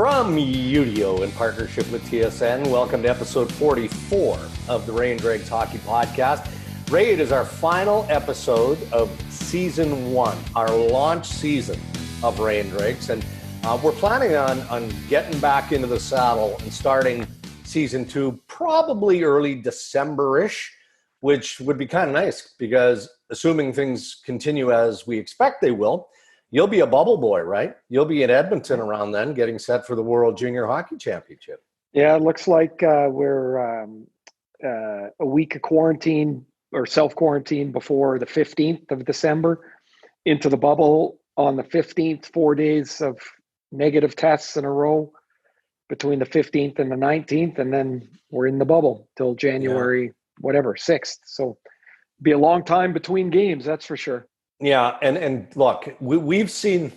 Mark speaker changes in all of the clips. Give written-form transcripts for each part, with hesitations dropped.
Speaker 1: From UDO in partnership with TSN, welcome to episode 44 of the Ray Dregs Hockey Podcast. Ray, it is our final episode of season one, our launch season of Ray Dregs, and we're planning on getting back into the saddle and starting season two probably early December-ish, which would be kind of nice because assuming things continue as we expect they will, you'll be a bubble boy, right? You'll be in Edmonton around then, getting set for the World Junior Hockey Championship.
Speaker 2: Yeah, it looks like we're a week of quarantine or self-quarantine before the 15th of December, into the bubble on the 15th, 4 days of negative tests in a row between the 15th and the 19th, and then we're in the bubble till January, 6th. So be a long time between games, that's for sure.
Speaker 1: Yeah, and look, we've seen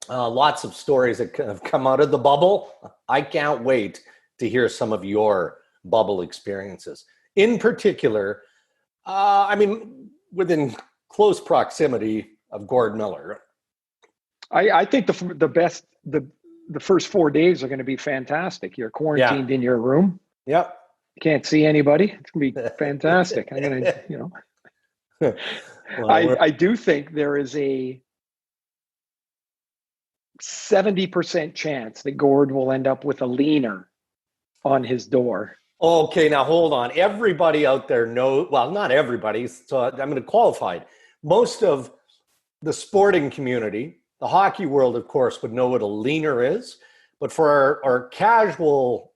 Speaker 1: lots of stories that have come out of the bubble. I can't wait to hear some of your bubble experiences. In particular, within close proximity of Gord Miller.
Speaker 2: I think the first 4 days are going to be fantastic. You're quarantined in your room.
Speaker 1: Yep.
Speaker 2: You can't see anybody. It's going to be fantastic. I'm going to, Well, I do think there is a 70% chance that Gord will end up with a leaner on his door.
Speaker 1: Okay, now hold on. Everybody out there knows, well, not everybody, so I'm going to qualify it. Most of the sporting community, the hockey world, of course, would know what a leaner is. But for our casual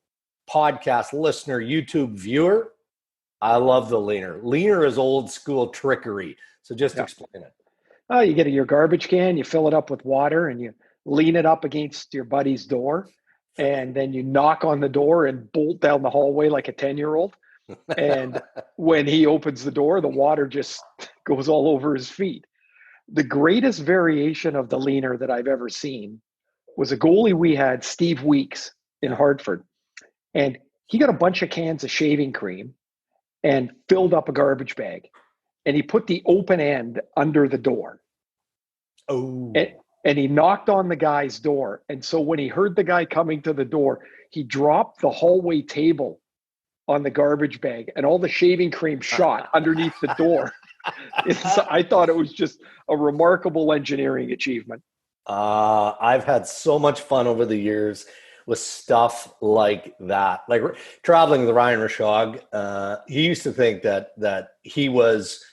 Speaker 1: podcast listener, YouTube viewer, I love the leaner. Leaner is old school trickery. So just explain it.
Speaker 2: You get your garbage can, you fill it up with water, and you lean it up against your buddy's door. And then you knock on the door and bolt down the hallway like a 10-year-old. And when he opens the door, the water just goes all over his feet. The greatest variation of the leaner that I've ever seen was a goalie we had, Steve Weeks, in Hartford. And he got a bunch of cans of shaving cream and filled up a garbage bag. And he put the open end under the door.
Speaker 1: Oh.
Speaker 2: And he knocked on the guy's door. And so when he heard the guy coming to the door, he dropped the hallway table on the garbage bag and all the shaving cream shot underneath the door. I thought it was just a remarkable engineering achievement.
Speaker 1: I've had so much fun over the years with stuff like that. Like traveling with Ryan Rashog, he used to think that he was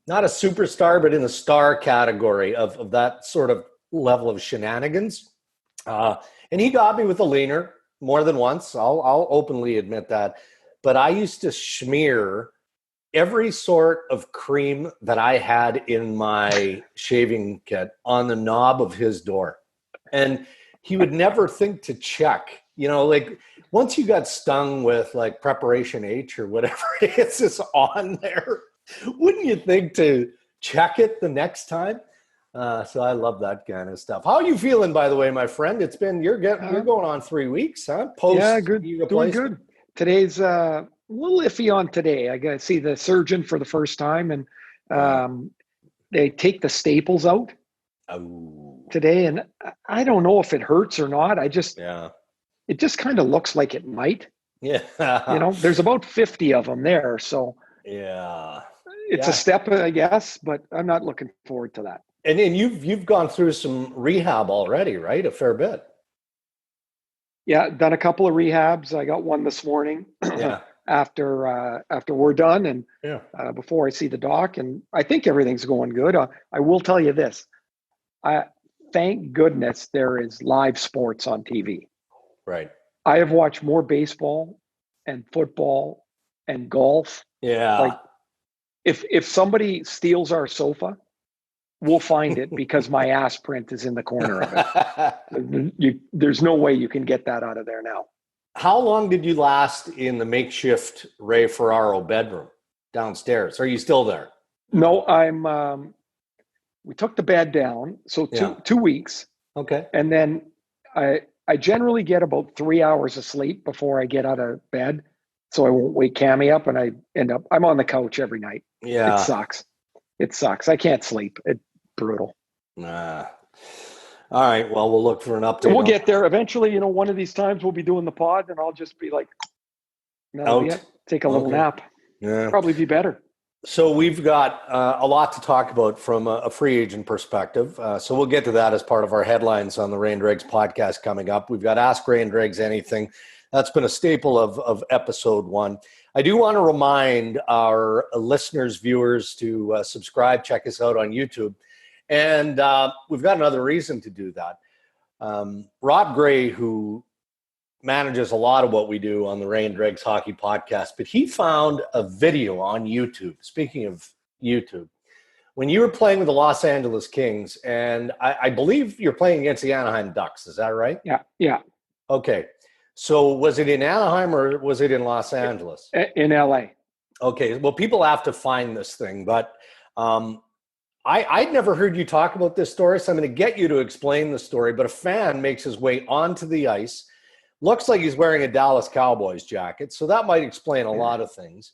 Speaker 1: not a superstar, but in the star category of that sort of level of shenanigans. And he got me with a leaner more than once. I'll openly admit that. But I used to smear every sort of cream that I had in my shaving kit on the knob of his door. And he would never think to check, like once you got stung with like preparation H or whatever it is on there, wouldn't you think to check it the next time? So I love that kind of stuff. How are you feeling, by the way, my friend? It's been, you're going on 3 weeks, huh?
Speaker 2: Good. Doing good. Today's a little iffy on today. I got to see the surgeon for the first time, and they take the staples out today. And I don't know if it hurts or not. It just kind of looks like it might.
Speaker 1: Yeah.
Speaker 2: There's about 50 of them there. So it's a step, I guess, but I'm not looking forward to that.
Speaker 1: And you've gone through some rehab already, right? A fair bit.
Speaker 2: Yeah, done a couple of rehabs. I got one this morning after we're done and before I see the doc, and I think everything's going good. I will tell you this. Thank goodness there is live sports on TV.
Speaker 1: Right.
Speaker 2: I have watched more baseball and football and golf.
Speaker 1: Yeah.
Speaker 2: Like if somebody steals our sofa, we'll find it because my ass print is in the corner of it. There's no way you can get that out of there now.
Speaker 1: How long did you last in the makeshift Ray Ferraro bedroom downstairs? Are you still there?
Speaker 2: No, we took the bed down. So 2 weeks.
Speaker 1: Okay.
Speaker 2: And then I generally get about 3 hours of sleep before I get out of bed. So I won't wake Cammie up, and I'm on the couch every night.
Speaker 1: Yeah.
Speaker 2: It sucks. I can't sleep. It's brutal.
Speaker 1: Nah. All right. Well, we'll look for an update.
Speaker 2: We'll get there eventually. One of these times we'll be doing the pod, and I'll just be like, that'll be it. Take a little nap.
Speaker 1: Yeah.
Speaker 2: Probably be better.
Speaker 1: So we've got a lot to talk about from a free agent perspective. So we'll get to that as part of our headlines on the Ray Dregs podcast coming up. We've got Ask Ray Dregs Anything. That's been a staple of episode 1. I do want to remind our listeners, viewers, to subscribe, check us out on YouTube. And we've got another reason to do that. Rob Gray, who manages a lot of what we do on the Ray and Dregs Hockey Podcast, but he found a video on YouTube. Speaking of YouTube, when you were playing with the Los Angeles Kings, and I believe you're playing against the Anaheim Ducks, is that right?
Speaker 2: Yeah. Okay.
Speaker 1: So was it in Anaheim or was it in Los Angeles?
Speaker 2: In LA.
Speaker 1: Okay. Well, people have to find this thing, but I'd never heard you talk about this story, so I'm going to get you to explain the story. But a fan makes his way onto the ice. Looks like he's wearing a Dallas Cowboys jacket, so that might explain a lot of things.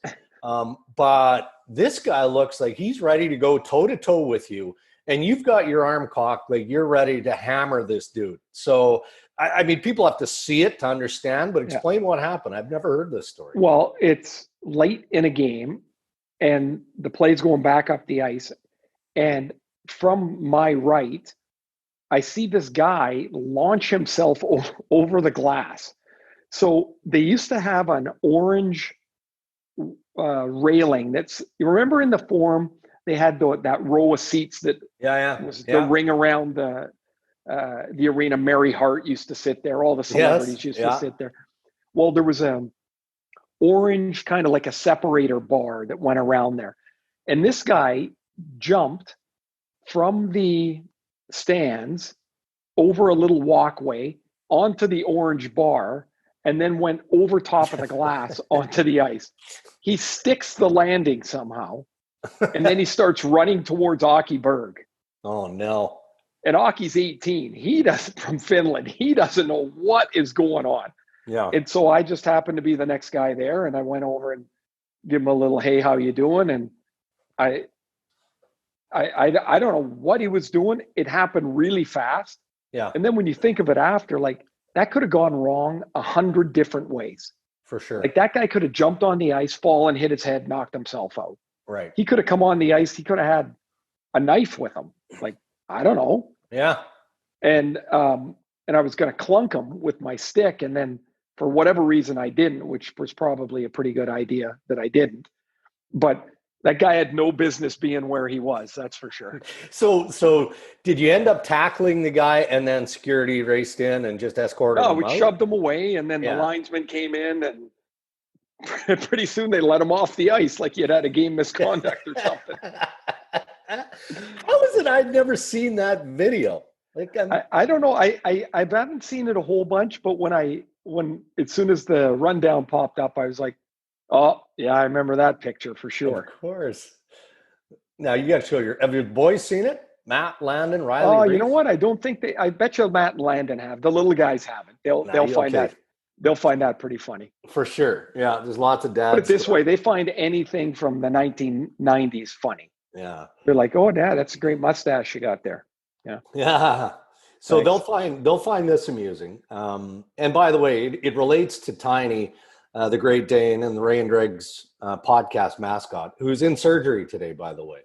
Speaker 1: But this guy looks like he's ready to go toe-to-toe with you, and you've got your arm cocked like you're ready to hammer this dude. So, I mean, people have to see it to understand, but explain what happened. I've never heard this story.
Speaker 2: Well, it's late in a game, and the play's going back up the ice, and from my right, I see this guy launch himself over the glass. So they used to have an orange railing. You remember in the Forum, they had that row of seats that was the ring around the arena. Mary Hart used to sit there. All the celebrities used to sit there. Well, there was an orange kind of like a separator bar that went around there. And this guy jumped from the stands over a little walkway onto the orange bar and then went over top of the glass onto the ice. He sticks the landing somehow, and then he starts running towards Aki Berg.
Speaker 1: Oh, no.
Speaker 2: And Aki's 18. From Finland. He doesn't know what is going on.
Speaker 1: Yeah.
Speaker 2: And so I just happened to be the next guy there, and I went over and give him a little, hey, how you doing? And I don't know what he was doing. It happened really fast.
Speaker 1: Yeah.
Speaker 2: And then when you think of it after, like, that could have gone wrong 100 different ways.
Speaker 1: For sure.
Speaker 2: Like, that guy could have jumped on the ice, fallen, hit his head, knocked himself out.
Speaker 1: Right.
Speaker 2: He could have come on the ice. He could have had a knife with him. Like, I don't know.
Speaker 1: Yeah.
Speaker 2: And I was going to clunk him with my stick. And then for whatever reason I didn't, which was probably a pretty good idea that I didn't. But that guy had no business being where he was. That's for sure.
Speaker 1: So did you end up tackling the guy and then security raced in and just escorted him out?
Speaker 2: No, we shoved him away, and then the linesman came in, and pretty soon they let him off the ice like he had a game misconduct or something.
Speaker 1: How is it I've never seen that video? Like,
Speaker 2: I don't know. I haven't seen it a whole bunch, but as soon as the rundown popped up, I was like, oh, yeah, I remember that picture for sure.
Speaker 1: Of course. Now, you got to show have your boys seen it? Matt, Landon, Riley?
Speaker 2: Oh,
Speaker 1: Reese?
Speaker 2: you know what? I don't think I bet you Matt and Landon have. The little guys haven't. They'll find that. They'll find that pretty funny.
Speaker 1: For sure. Yeah, there's lots of dads.
Speaker 2: Put it this way, they find anything from the 1990s funny.
Speaker 1: Yeah.
Speaker 2: They're like, oh, Dad, that's a great mustache you got there. Yeah.
Speaker 1: Yeah. So they'll find this amusing. And by the way, it relates to Tiny, the Great Dane, and the Ray and Dregs podcast mascot, who's in surgery today, by the way.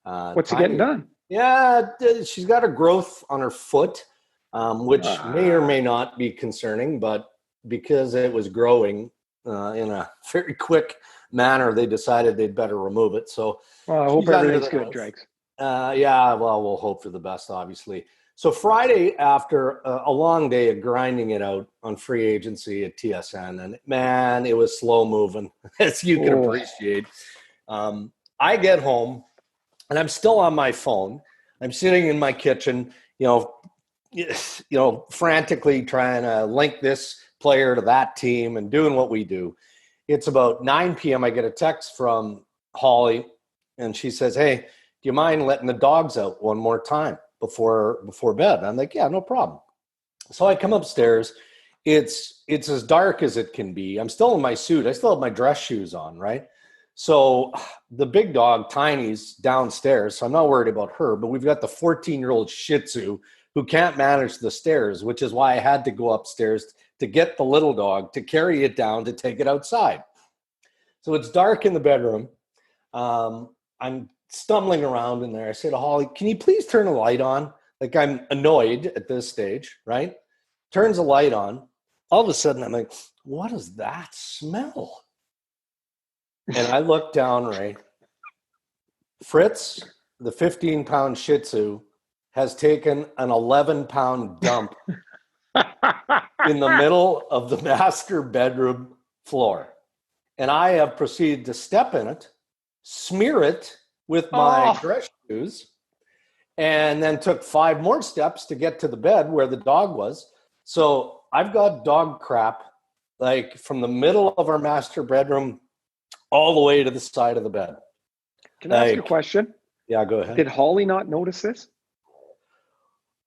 Speaker 2: What's he getting done?
Speaker 1: Yeah, she's got a growth on her foot, which may or may not be concerning, but because it was growing in a very quick manner, they decided they'd better remove it. So
Speaker 2: I hope everything's good, Dregs.
Speaker 1: Yeah, well, we'll hope for the best, obviously. So Friday, after a long day of grinding it out on free agency at TSN, and man, it was slow moving, as you can appreciate. I get home, and I'm still on my phone. I'm sitting in my kitchen, frantically trying to link this player to that team and doing what we do. It's about 9 p.m. I get a text from Holly, and she says, hey, do you mind letting the dogs out one more time before bed? And I'm like, yeah, no problem. So I come upstairs. It's as dark as it can be. I'm still in my suit. I still have my dress shoes on, right? So the big dog, Tiny's downstairs, so I'm not worried about her, but we've got the 14-year-old Shih Tzu who can't manage the stairs, which is why I had to go upstairs to get the little dog, to carry it down, to take it outside. So it's dark in the bedroom. I'm stumbling around in there. I say to Holly, can you please turn the light on? Like, I'm annoyed at this stage, right? Turns the light on. All of a sudden, I'm like, what is that smell? And I look down, right? Fritz, the 15-pound Shih Tzu, has taken an 11-pound dump in the middle of the master bedroom floor. And I have proceeded to step in it, smear it with my dress shoes, and then took 5 more steps to get to the bed where the dog was. So I've got dog crap, like, from the middle of our master bedroom all the way to the side of the bed.
Speaker 2: Can I ask you a question?
Speaker 1: Yeah, go ahead.
Speaker 2: Did Holly not notice this?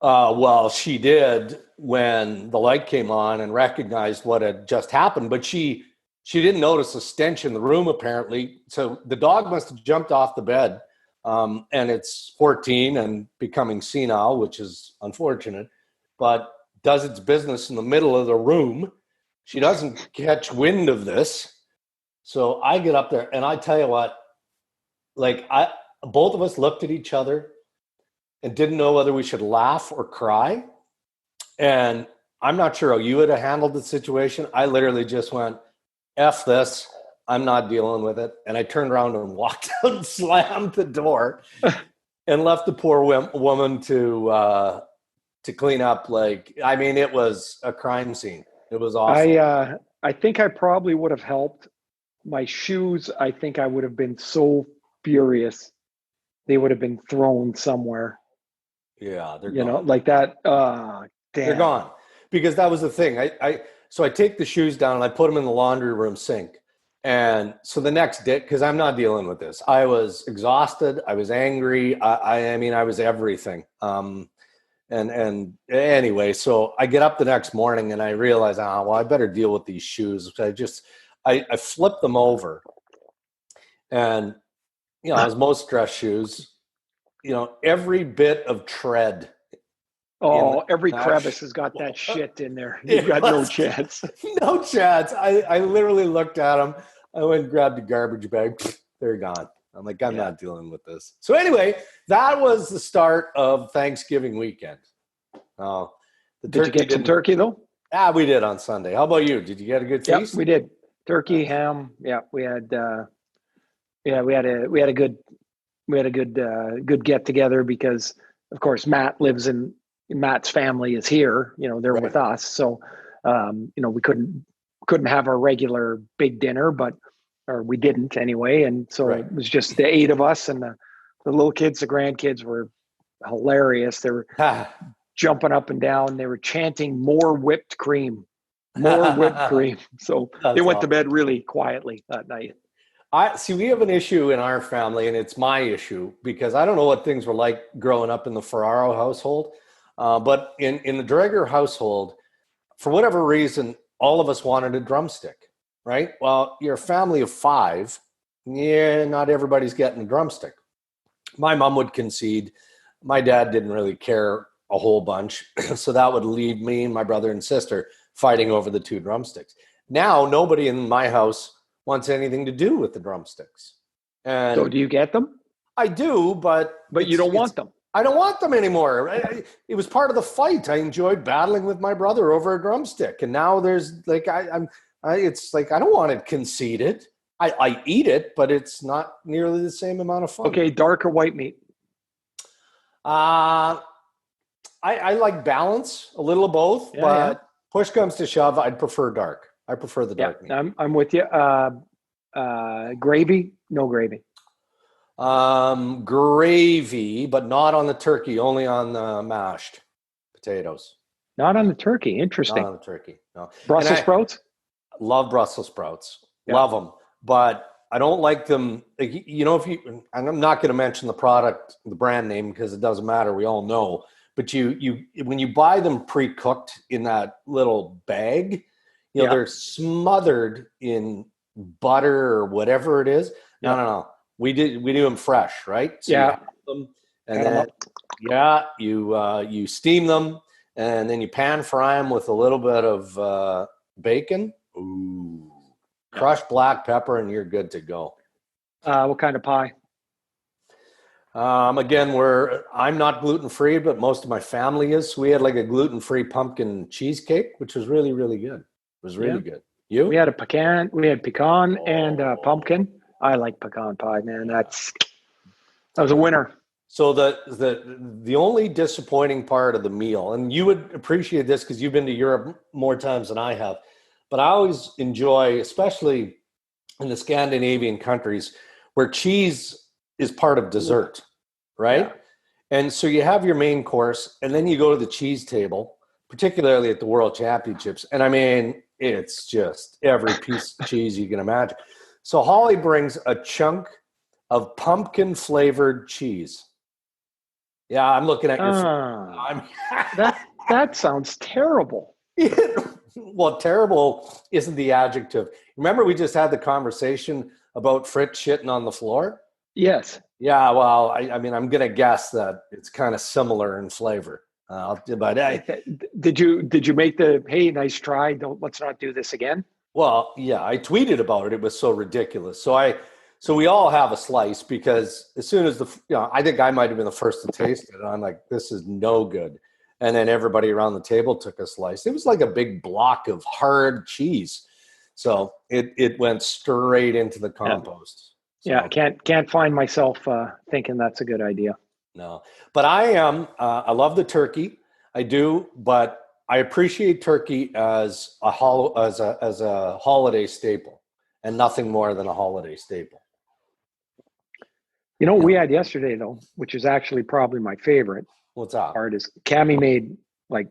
Speaker 1: Well, she did when the light came on and recognized what had just happened, but she didn't notice a stench in the room, apparently. So the dog must have jumped off the bed, and it's 14 and becoming senile, which is unfortunate, but does its business in the middle of the room. She doesn't catch wind of this. So I get up there, and I tell you what, like, both of us looked at each other and didn't know whether we should laugh or cry. And I'm not sure how you would have handled the situation. I literally just went, F this, I'm not dealing with it. And I turned around and walked out and slammed the door and left the poor woman to clean up. Like, I mean, it was a crime scene. It was awesome.
Speaker 2: I think I probably would have helped. My shoes, I think I would have been so furious. They would have been thrown somewhere.
Speaker 1: Yeah, they're gone.
Speaker 2: You know, like that. Damn.
Speaker 1: They're gone. Because that was the thing. So I take the shoes down and I put them in the laundry room sink. And so the next day, because I'm not dealing with this, I was exhausted. I was angry. I mean, I was everything. And anyway, so I get up the next morning and I realize, well, I better deal with these shoes. I flipped them over. And, you know, as most dress shoes, you know, every bit of tread.
Speaker 2: Every crevice has got that shit in there. You've got no chance.
Speaker 1: No chance. I literally looked at them. I went and grabbed a garbage bag. They're gone. I'm like, I'm not dealing with this. So anyway, that was the start of Thanksgiving weekend.
Speaker 2: Did you get some turkey though?
Speaker 1: We did on Sunday. How about you? Did you get a good feast?
Speaker 2: Yeah, we did. Turkey, ham. Yeah, we had a good get together because of course Matt's family is here, you know, they're with us. So, you know, we couldn't have our regular big dinner, or we didn't anyway. And so it was just the 8 of us, and the little kids, the grandkids were hilarious. They were jumping up and down. They were chanting more whipped cream. So they went to bed really quietly that night.
Speaker 1: We have an issue in our family, and it's my issue because I don't know what things were like growing up in the Ferraro household. But in the Dreger household, for whatever reason, all of us wanted a drumstick, right? Well, you're a family of 5. Yeah, not everybody's getting a drumstick. My mom would concede. My dad didn't really care a whole bunch. So that would leave me and my brother and sister fighting over the 2 drumsticks. Now, nobody in my house wants anything to do with the drumsticks. And
Speaker 2: so do you get them?
Speaker 1: I do, but
Speaker 2: you don't want them.
Speaker 1: I don't want them anymore. It was part of the fight. I enjoyed battling with my brother over a drumstick, and now there's like it's like I don't want it conceded. I eat it, but it's not nearly the same amount of fun.
Speaker 2: Okay, dark or white meat?
Speaker 1: I like balance, a little of both, but push comes to shove, I'd prefer dark. I prefer the dark meat.
Speaker 2: I'm with you. Gravy? No gravy.
Speaker 1: Gravy, but not on the turkey, only on the mashed potatoes.
Speaker 2: Not on the turkey. Interesting.
Speaker 1: Not on the turkey. No.
Speaker 2: Brussels sprouts?
Speaker 1: Love Brussels sprouts. Yeah. Love them. But I don't like them. You know, and I'm not going to mention the brand name because it doesn't matter. We all know. But when you buy them pre-cooked in that little bag, you know, they're smothered in butter or whatever it is. No. We do them fresh, right? So you have them, and then Yeah, you steam them, and then you pan fry them with a little bit of bacon. Ooh, crushed black pepper, and you're good to go.
Speaker 2: What kind of pie?
Speaker 1: Again, I'm not gluten free, but most of my family is. So we had like a gluten free pumpkin cheesecake, which was really, really good. It was really good. You?
Speaker 2: We had pecan and pumpkin.
Speaker 1: Oh.
Speaker 2: I like pecan pie, man. That was a winner.
Speaker 1: So the only disappointing part of the meal, and you would appreciate this because you've been to Europe more times than I have, but I always enjoy, especially in the Scandinavian countries, where cheese is part of dessert, right? Yeah. And so you have your main course, and then you go to the cheese table, particularly at the World Championships. And I mean, it's just every piece of cheese you can imagine. So Holly brings a chunk of pumpkin flavored cheese. Yeah, I'm looking at your.
Speaker 2: That sounds terrible.
Speaker 1: Well, terrible isn't the adjective. Remember, we just had the conversation about Fritz shitting on the floor?
Speaker 2: Yes.
Speaker 1: Yeah, well, I mean, I'm going to guess that it's kind of similar in flavor.
Speaker 2: Did you make the, hey, nice try, let's not do this again?
Speaker 1: Well, yeah, I tweeted about it. It was so ridiculous. So we all have a slice because as soon as I think I might have been the first to taste it. And I'm like, this is no good. And then everybody around the table took a slice. It was like a big block of hard cheese. So it went straight into the compost.
Speaker 2: Yeah, I can't find myself thinking that's a good idea.
Speaker 1: No, but I love the turkey. I do, but I appreciate turkey as a holiday staple and nothing more than a holiday staple.
Speaker 2: You know what we had yesterday, though, which is actually probably my favorite.
Speaker 1: What's that?
Speaker 2: Part is Cammie made like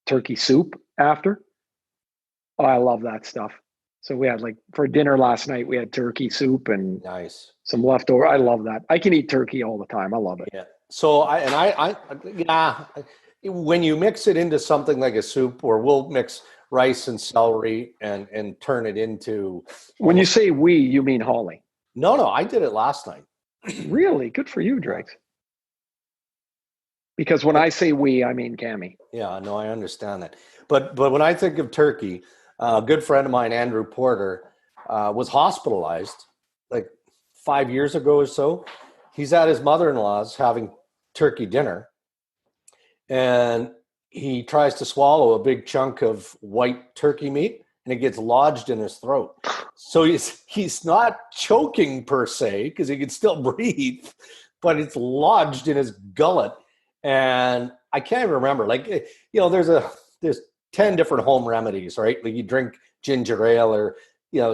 Speaker 2: turkey soup after. Oh, I love that stuff. So we had for dinner last night, we had turkey soup and some leftover. I love that. I can eat turkey all the time. I love it.
Speaker 1: Yeah. So when you mix it into something like a soup, or we'll mix rice and celery and turn it into.
Speaker 2: When you say we, you mean Holly?
Speaker 1: No, I did it last night.
Speaker 2: Really? Good for you, Dregs. Because when I say we, I mean Cammie.
Speaker 1: Yeah, no, I understand that. But when I think of turkey, a good friend of mine, Andrew Porter, was hospitalized like 5 years ago or so. He's at his mother-in-law's having turkey dinner, and he tries to swallow a big chunk of white turkey meat, and it gets lodged in his throat. So he's not choking per se because he can still breathe, but it's lodged in his gullet. And I can't even remember. There's 10 different home remedies, right? Like you drink ginger ale or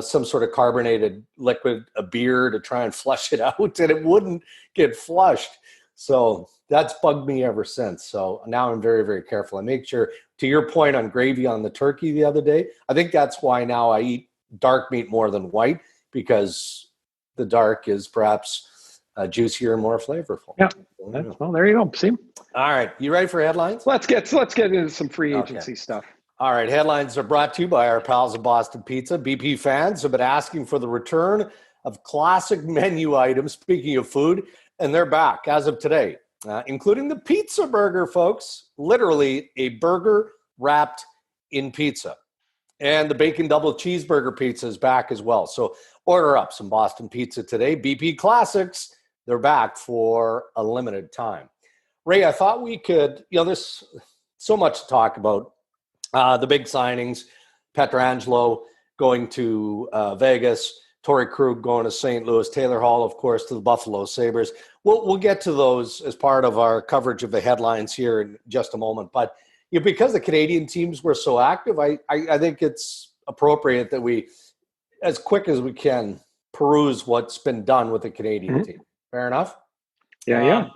Speaker 1: some sort of carbonated liquid, a beer to try and flush it out, and it wouldn't get flushed. So that's bugged me ever since. So now I'm very, very careful. I make sure, to your point on gravy on the turkey the other day, I think that's why now I eat dark meat more than white, because the dark is perhaps juicier and more flavorful.
Speaker 2: Yeah. Well, there you go. See?
Speaker 1: All right. You ready for headlines?
Speaker 2: Let's get into some free agency stuff.
Speaker 1: All right. Headlines are brought to you by our pals at Boston Pizza. BP fans have been asking for the return of classic menu items, speaking of food, and they're back as of today, including the pizza burger, folks. Literally a burger wrapped in pizza. And the bacon double cheeseburger pizza is back as well. So order up some Boston Pizza today. BP Classics, they're back for a limited time. Ray, I thought we could, there's so much to talk about. The big signings, Petrangelo going to Vegas, Torrey Krug going to St. Louis, Taylor Hall, of course, to the Buffalo Sabres. We'll get to those as part of our coverage of the headlines here in just a moment. But because the Canadian teams were so active, I think it's appropriate that we, as quick as we can, peruse what's been done with the Canadian team. Fair enough?
Speaker 2: Yeah.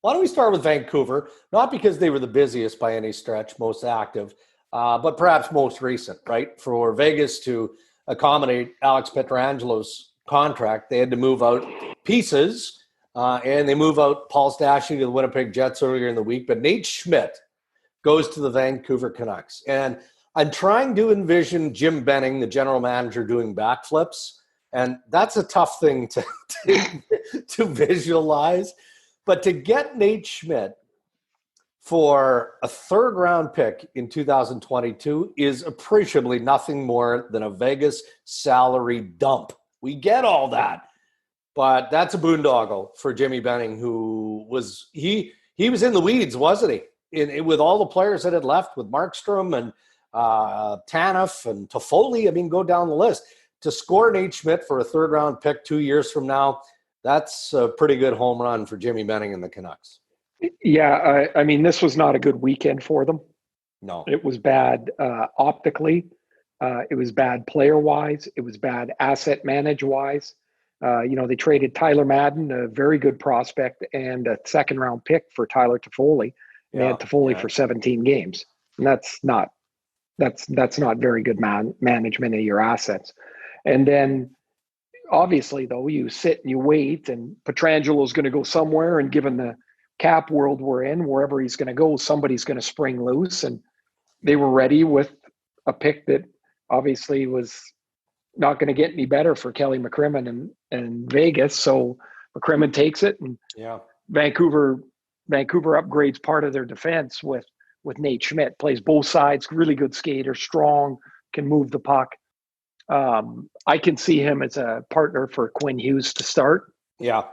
Speaker 1: Why don't we start with Vancouver? Not because they were the busiest by any stretch, most active, but perhaps most recent, right? For Vegas to accommodate Alex Pietrangelo's contract, they had to move out pieces, and they move out Paul Stastny to the Winnipeg Jets earlier in the week. But Nate Schmidt goes to the Vancouver Canucks. And I'm trying to envision Jim Benning, the general manager, doing backflips. And that's a tough thing to visualize. But to get Nate Schmidt for a third-round pick in 2022 is appreciably nothing more than a Vegas salary dump. We get all that, but that's a boondoggle for Jimmy Benning, who was he was in the weeds, wasn't he? With all the players that had left, with Markstrom and Tanev and Toffoli. I mean, go down the list. To score Nate Schmidt for a third-round pick 2 years from now, that's a pretty good home run for Jimmy Benning and the Canucks.
Speaker 2: Yeah, I mean, this was not a good weekend for them.
Speaker 1: No.
Speaker 2: It was bad optically. It was bad player-wise. It was bad asset manage-wise. They traded Tyler Madden, a very good prospect, and a second-round pick for Tyler Toffoli. And they had Toffoli for 17 games. And that's not very good management of your assets. And then, obviously, though, you sit and you wait, and Petrangelo is going to go somewhere, and given the cap world we're in, wherever he's going to go, somebody's going to spring loose. And they were ready with a pick that obviously was not going to get any better for Kelly McCrimmon and Vegas. So McCrimmon takes it, and Vancouver upgrades part of their defense with Nate Schmidt. Plays both sides, really good skater, strong, can move the puck. I can see him as a partner for Quinn Hughes to start.
Speaker 1: Yeah.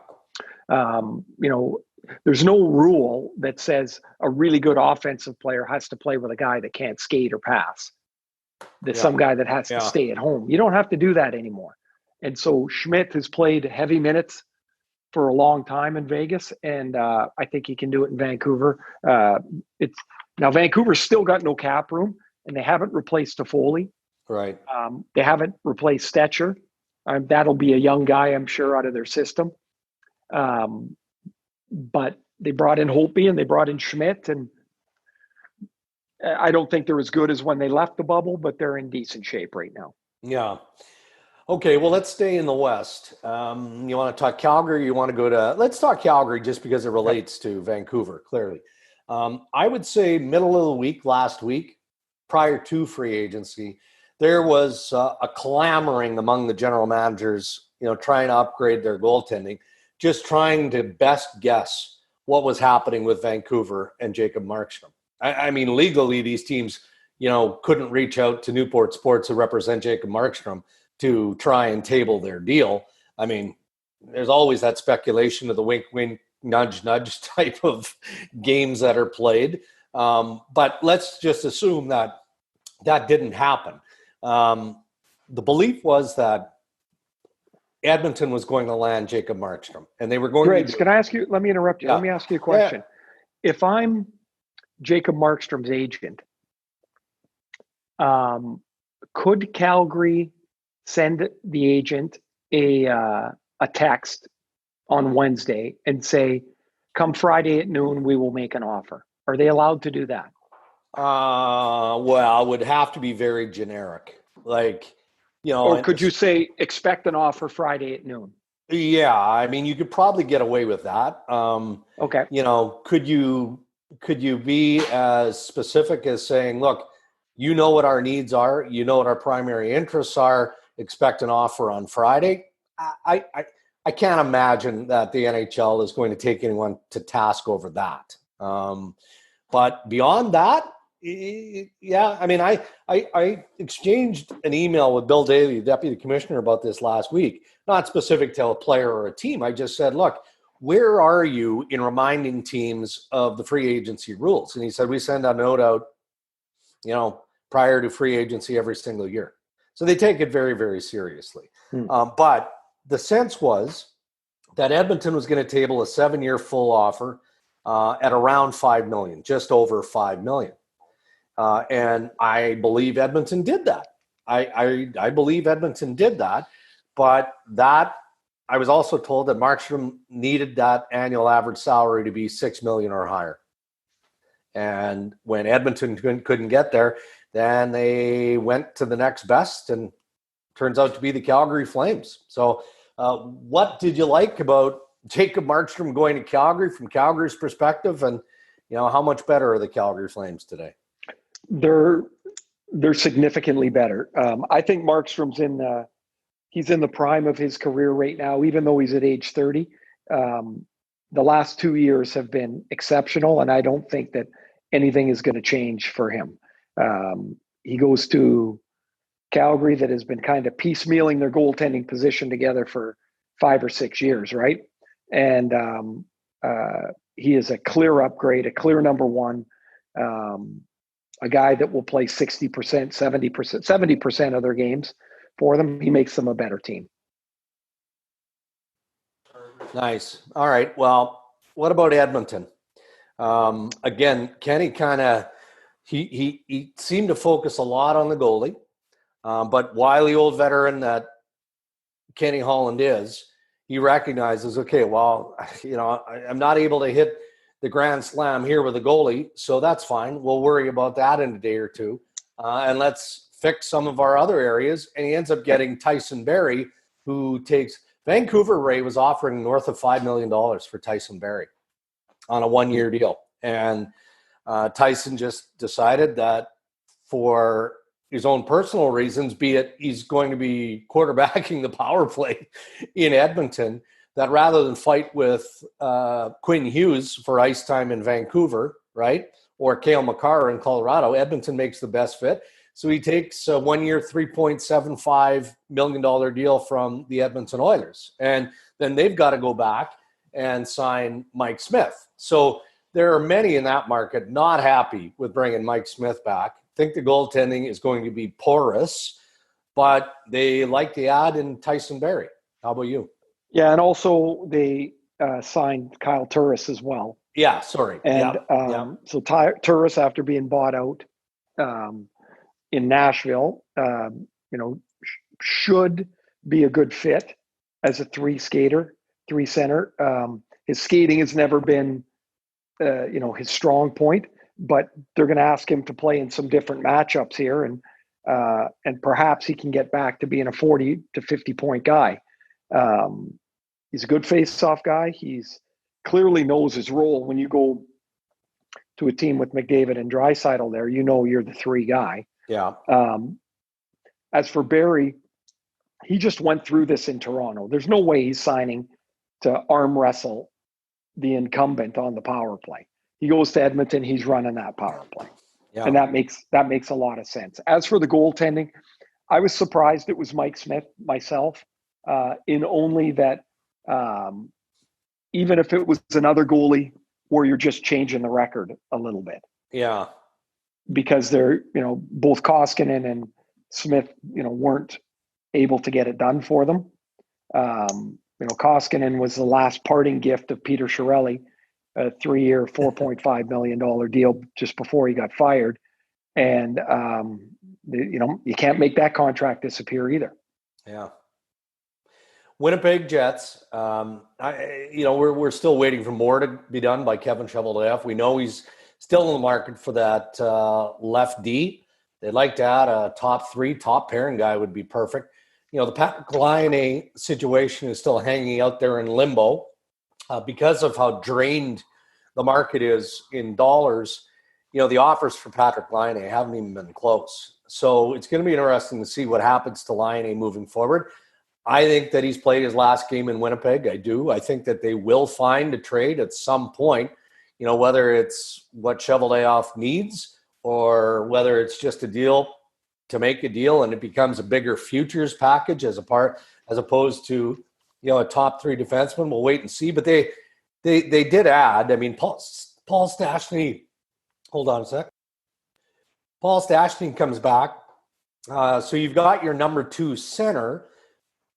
Speaker 2: There's no rule that says a really good offensive player has to play with a guy that can't skate or pass. There's some guy that has to stay at home. You don't have to do that anymore. And so Schmidt has played heavy minutes for a long time in Vegas, and I think he can do it in Vancouver. Now Vancouver's still got no cap room, and they haven't replaced Toffoli.
Speaker 1: Right.
Speaker 2: They haven't replaced Stetcher. That'll be a young guy, I'm sure, out of their system. But they brought in Holtby and they brought in Schmidt, and I don't think they're as good as when they left the bubble, but they're in decent shape right now.
Speaker 1: Yeah. Okay, well, let's stay in the West. You want to talk Calgary? You want to go to – let's talk Calgary just because it relates to Vancouver, clearly. I would say middle of the week, last week, prior to free agency, there was a clamoring among the general managers, trying to upgrade their goaltending, just trying to best guess what was happening with Vancouver and Jacob Markstrom. I mean, legally, these teams, couldn't reach out to Newport Sports who represent Jacob Markstrom to try and table their deal. I mean, there's always that speculation of the wink, wink, nudge, nudge type of games that are played. But let's just assume that didn't happen. The belief was that Edmonton was going to land Jacob Markstrom, and they were going
Speaker 2: Dregs, can I ask you, let me interrupt you.
Speaker 1: Yeah.
Speaker 2: Let me ask you a question. Yeah. If I'm Jacob Markstrom's agent, could Calgary send the agent a text on Wednesday and say, come Friday at noon, we will make an offer? Are they allowed to do that?
Speaker 1: Well, it would have to be very generic.
Speaker 2: Or could you say, expect an offer Friday at noon?
Speaker 1: Yeah, I mean, you could probably get away with that.
Speaker 2: Okay.
Speaker 1: Could you be as specific as saying, look, what our needs are, what our primary interests are, expect an offer on Friday? I can't imagine that the NHL is going to take anyone to task over that. But beyond that, yeah, I mean, I exchanged an email with Bill Daly, the deputy commissioner, about this last week, not specific to a player or a team. I just said, look, where are you in reminding teams of the free agency rules? And he said, we send a note out, prior to free agency every single year. So they take it very, very seriously. But the sense was that Edmonton was going to table a 7-year full offer at around $5 million, just over $5 million. And I believe Edmonton did that. I believe Edmonton did that. But I was also told that Markstrom needed that annual average salary to be $6 million or higher. And when Edmonton couldn't get there, then they went to the next best, and turns out to be the Calgary Flames. So what did you like about Jacob Markstrom going to Calgary from Calgary's perspective? And, how much better are the Calgary Flames today?
Speaker 2: They're significantly better. I think Markstrom's he's in the prime of his career right now, even though he's at age 30. The last 2 years have been exceptional, and I don't think that anything is going to change for him. He goes to Calgary, that has been kind of piecemealing their goaltending position together for 5 or 6 years, right? And he is a clear upgrade, a clear number one, a guy that will play 60%, 70%, 70% of their games for them. He makes them a better team.
Speaker 1: Nice. All right. Well, what about Edmonton? Again, Kenny kind of he seemed to focus a lot on the goalie, but wily old veteran that Kenny Holland is, he recognizes, okay, well, I'm not able to hit the grand slam here with the goalie, so that's fine. We'll worry about that in a day or two, and let's fix some of our other areas. And he ends up getting Tyson Berry, who takes Vancouver. Ray was offering north of $5 million for Tyson Berry on a 1-year deal, and Tyson just decided that for his own personal reasons, be it he's going to be quarterbacking the power play in Edmonton, that rather than fight with Quinn Hughes for ice time in Vancouver, right, or Cale Makar in Colorado, Edmonton makes the best fit. So he takes a 1-year, $3.75 million deal from the Edmonton Oilers. And then they've got to go back and sign Mike Smith. So there are many in that market not happy with bringing Mike Smith back. Think the goaltending is going to be porous, but they like the ad in Tyson Berry. How about you?
Speaker 2: Yeah, and also they signed Kyle Turris as well.
Speaker 1: Yeah, sorry.
Speaker 2: And so Turris, after being bought out in Nashville, should be a good fit as a 3 center. His skating has never been, his strong point, but they're going to ask him to play in some different matchups here, and perhaps he can get back to being a 40 to 50 point guy. He's a good face-off guy. He's clearly knows his role. When you go to a team with McDavid and Draisaitl there, you're the 3 guy.
Speaker 1: Yeah.
Speaker 2: As for Barry, he just went through this in Toronto. There's no way he's signing to arm wrestle the incumbent on the power play. He goes to Edmonton, he's running that power play. Yeah. And that makes a lot of sense. As for the goaltending, I was surprised it was Mike Smith myself, in only that even if it was another goalie where you're just changing the record a little bit.
Speaker 1: Yeah.
Speaker 2: Because they're, both Koskinen and Smith, weren't able to get it done for them. Koskinen was the last parting gift of Peter Chiarelli, a 3-year, $4.5 million deal just before he got fired. And, you can't make that contract disappear either.
Speaker 1: Yeah. Winnipeg Jets, we're still waiting for more to be done by Kevin Cheveldayoff. We know he's still in the market for that left D. They'd like to add a top pairing guy would be perfect. The Patrick Laine situation is still hanging out there in limbo because of how drained the market is in dollars. The offers for Patrick Laine haven't even been close. So it's going to be interesting to see what happens to Laine moving forward. I think that he's played his last game in Winnipeg. I do. I think that they will find a trade at some point, whether it's what Cheveldayoff needs or whether it's just a deal to make a deal and it becomes a bigger futures package as opposed to, a top 3 defenseman. We'll wait and see. But they did add, Paul Stastny, hold on a sec. Paul Stastny comes back. So you've got your number 2 center,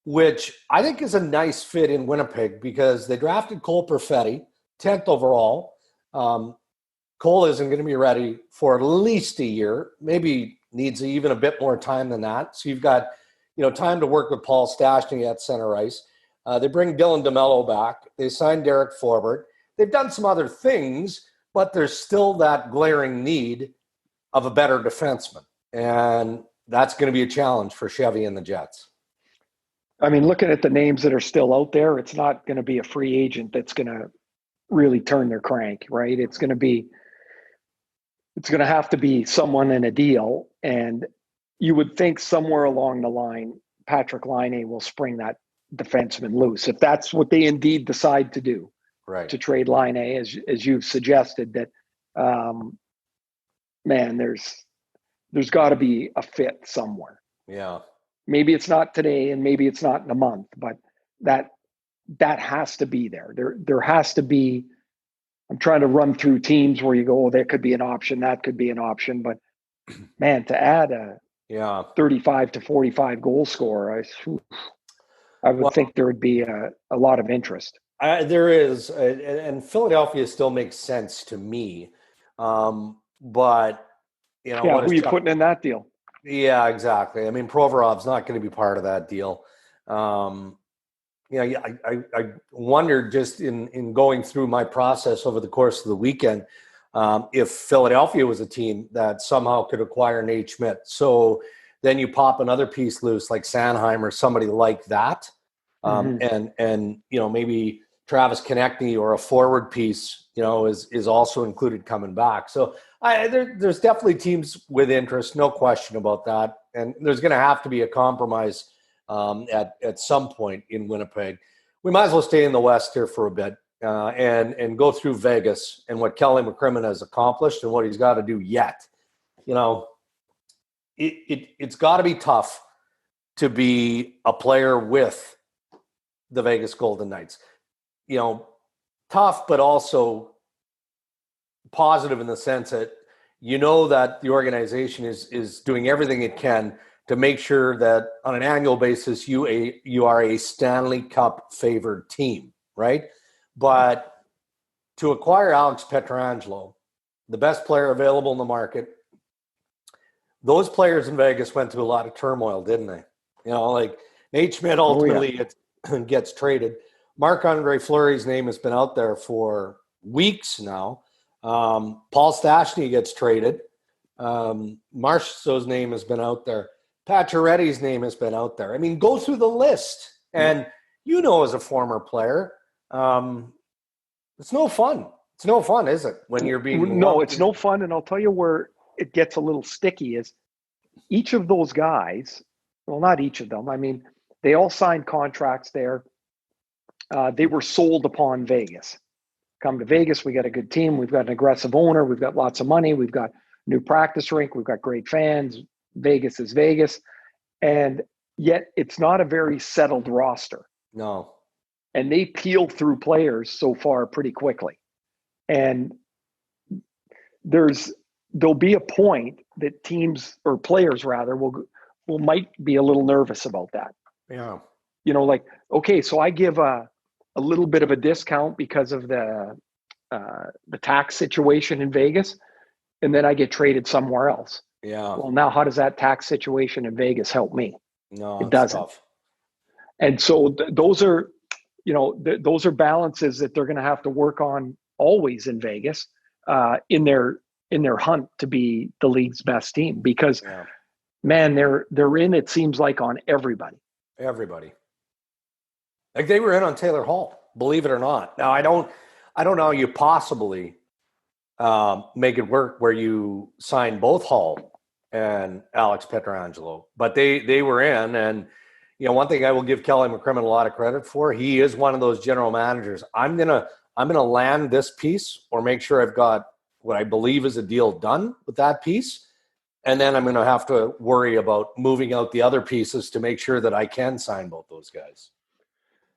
Speaker 1: which I think is a nice fit in Winnipeg because they drafted Cole Perfetti, 10th overall. Cole isn't going to be ready for at least a year, maybe needs even a bit more time than that. So you've got, time to work with Paul Stastny at center ice. They bring Dylan DeMello back. They signed Derek Forbort. They've done some other things, but there's still that glaring need of a better defenseman. And that's going to be a challenge for Chevy and the Jets.
Speaker 2: Looking at the names that are still out there, it's not going to be a free agent that's going to really turn their crank, right? It's going to have to be someone in a deal. And you would think somewhere along the line, Patrick Laine will spring that defenseman loose. If that's what they indeed decide to do,
Speaker 1: right,
Speaker 2: to trade Laine, as you've suggested, that man, there's got to be a fit somewhere.
Speaker 1: Yeah.
Speaker 2: Maybe it's not today, and maybe it's not in a month, but that has to be there. There has to be. I'm trying to run through teams where you go, oh, there could be an option, that could be an option, but man, to add a 35 to 45 goal scorer, I would think there would be a lot of interest.
Speaker 1: There is, and Philadelphia still makes sense to me, but
Speaker 2: who are you putting in that deal?
Speaker 1: Yeah, exactly. I mean, Provorov's not going to be part of that deal. I wondered just in going through my process over the course of the weekend, if Philadelphia was a team that somehow could acquire Nate Schmidt. So then you pop another piece loose like Sanheim or somebody like that. And maybe Travis Konechny or a forward piece, is also included coming back. So there's definitely teams with interest, no question about that. And there's going to have to be a compromise at some point in Winnipeg. We might as well stay in the West here for a bit and go through Vegas and what Kelly McCrimmon has accomplished and what he's got to do yet. It's got to be tough to be a player with the Vegas Golden Knights. Tough, but also positive in the sense that that the organization is doing everything it can to make sure that on an annual basis you are a Stanley Cup favored team, right? But to acquire Alex Pietrangelo, the best player available in the market, those players in Vegas went through a lot of turmoil, didn't they? Like Nate Schmidt ultimately gets traded. Marc-Andre Fleury's name has been out there for weeks now. Paul Stastny gets traded. Marchessault's name has been out there. Pacioretty's name has been out there. I mean, go through the list. And as a former player, it's no fun. It's no fun, is it? When you're being
Speaker 2: it's no fun. And I'll tell you where it gets a little sticky is each of those guys. Well, not each of them. I mean, they all signed contracts there. They were sold upon Vegas. Come to Vegas, we got a good team. We've got an aggressive owner. We've got lots of money. We've got new practice rink. We've got great fans. Vegas is Vegas. And yet it's not a very settled roster.
Speaker 1: No.
Speaker 2: And they peel through players so far pretty quickly. And there'll be a point that teams or players rather might be a little nervous about that.
Speaker 1: Yeah.
Speaker 2: Okay, so I give a little bit of a discount because of the tax situation in Vegas, and then I get traded somewhere else.
Speaker 1: Yeah.
Speaker 2: Well, now how does that tax situation in Vegas help me?
Speaker 1: No,
Speaker 2: it doesn't.
Speaker 1: Tough.
Speaker 2: And so those are, those are balances that they're going to have to work on always in Vegas, in their hunt to be the league's best team. Because, man, they're in. It seems like on everybody.
Speaker 1: Everybody. Like they were in on Taylor Hall, believe it or not. Now I don't know how you possibly make it work where you sign both Hall and Alex Pietrangelo, but they were in. And one thing I will give Kelly McCrimmon a lot of credit for, he is one of those general managers. I'm gonna land this piece or make sure I've got what I believe is a deal done with that piece, and then I'm going to have to worry about moving out the other pieces to make sure that I can sign both those guys.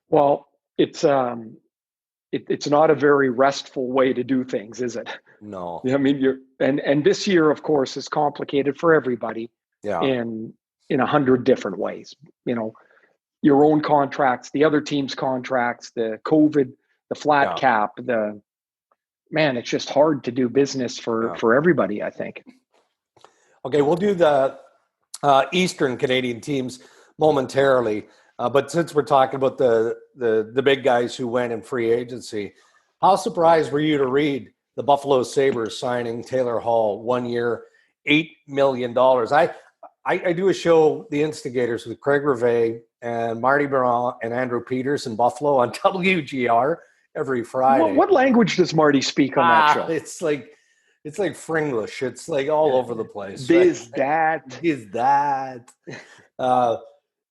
Speaker 2: Well, it's not a very restful way to do things, is it?
Speaker 1: No.
Speaker 2: I mean, and this year, of course, is complicated for everybody.
Speaker 1: Yeah.
Speaker 2: In 100 different ways. Your own contracts, the other team's contracts, the COVID, the flat cap, it's just hard to do business for everybody, I think.
Speaker 1: Okay, we'll do the Eastern Canadian teams momentarily. But since we're talking about the big guys who went in free agency, how surprised were you to read the Buffalo Sabres signing Taylor Hall 1 year, $8 million? I do a show, The Instigators, with Craig Rivet and Marty Baron and Andrew Peters in Buffalo on WGR every Friday.
Speaker 2: What language does Marty speak on that show?
Speaker 1: It's like Fringlish. It's like all over the place.
Speaker 2: Is
Speaker 1: that.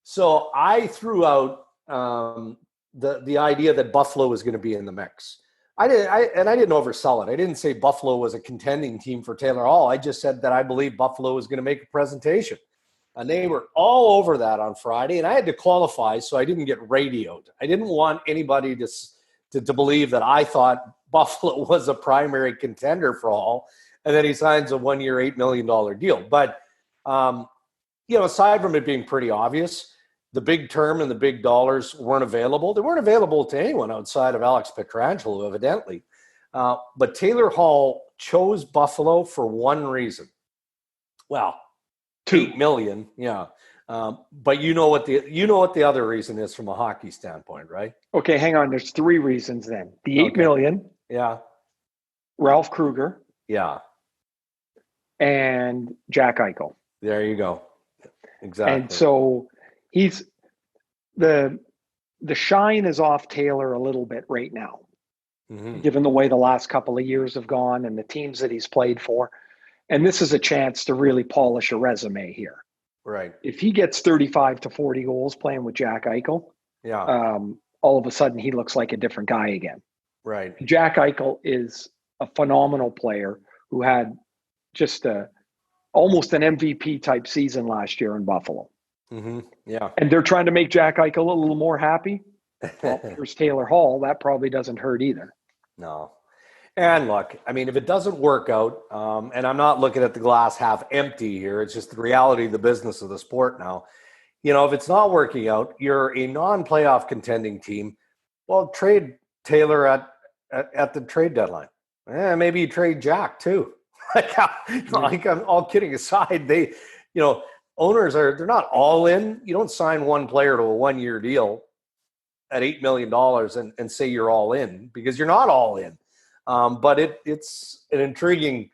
Speaker 1: So I threw out the idea that Buffalo was going to be in the mix. I didn't oversell it. I didn't say Buffalo was a contending team for Taylor Hall. I just said that I believe Buffalo was going to make a presentation. And they were all over that on Friday, and I had to qualify so I didn't get radioed. I didn't want anybody to believe that I thought Buffalo was a primary contender for Hall, and then he signs a 1-year, $8 million deal. But, aside from it being pretty obvious, the big term and the big dollars weren't available. They weren't available to anyone outside of Alex Pietrangelo, evidently. But Taylor Hall chose Buffalo for one reason. Well, $8 million, yeah. But you know what the other reason is from a hockey standpoint, right?
Speaker 2: Okay, hang on. There's three reasons then. The $8 million.
Speaker 1: Yeah.
Speaker 2: Ralph Kruger.
Speaker 1: Yeah.
Speaker 2: And Jack Eichel.
Speaker 1: There you go. Exactly.
Speaker 2: And so he's the shine is off Taylor a little bit right now, given the way the last couple of years have gone and the teams that he's played for. And this is a chance to really polish a resume here.
Speaker 1: Right.
Speaker 2: If he gets 35 to 40 goals playing with Jack Eichel, all of a sudden he looks like a different guy again.
Speaker 1: Right.
Speaker 2: Jack Eichel is a phenomenal player who had just almost an MVP type season last year in Buffalo.
Speaker 1: Yeah.
Speaker 2: And they're trying to make Jack Eichel a little more happy. Well, here's Taylor Hall. That probably doesn't hurt either.
Speaker 1: No. And look, I mean, if it doesn't work out, and I'm not looking at the glass half empty here, it's just the reality of the business of the sport now. If it's not working out, you're a non-playoff contending team. Well, trade Taylor at the trade deadline. Maybe you trade Jack too. Like I'm all kidding aside, owners they're not all in. You don't sign one player to a 1-year deal at $8 million and say you're all in, because you're not all in. But it's an intriguing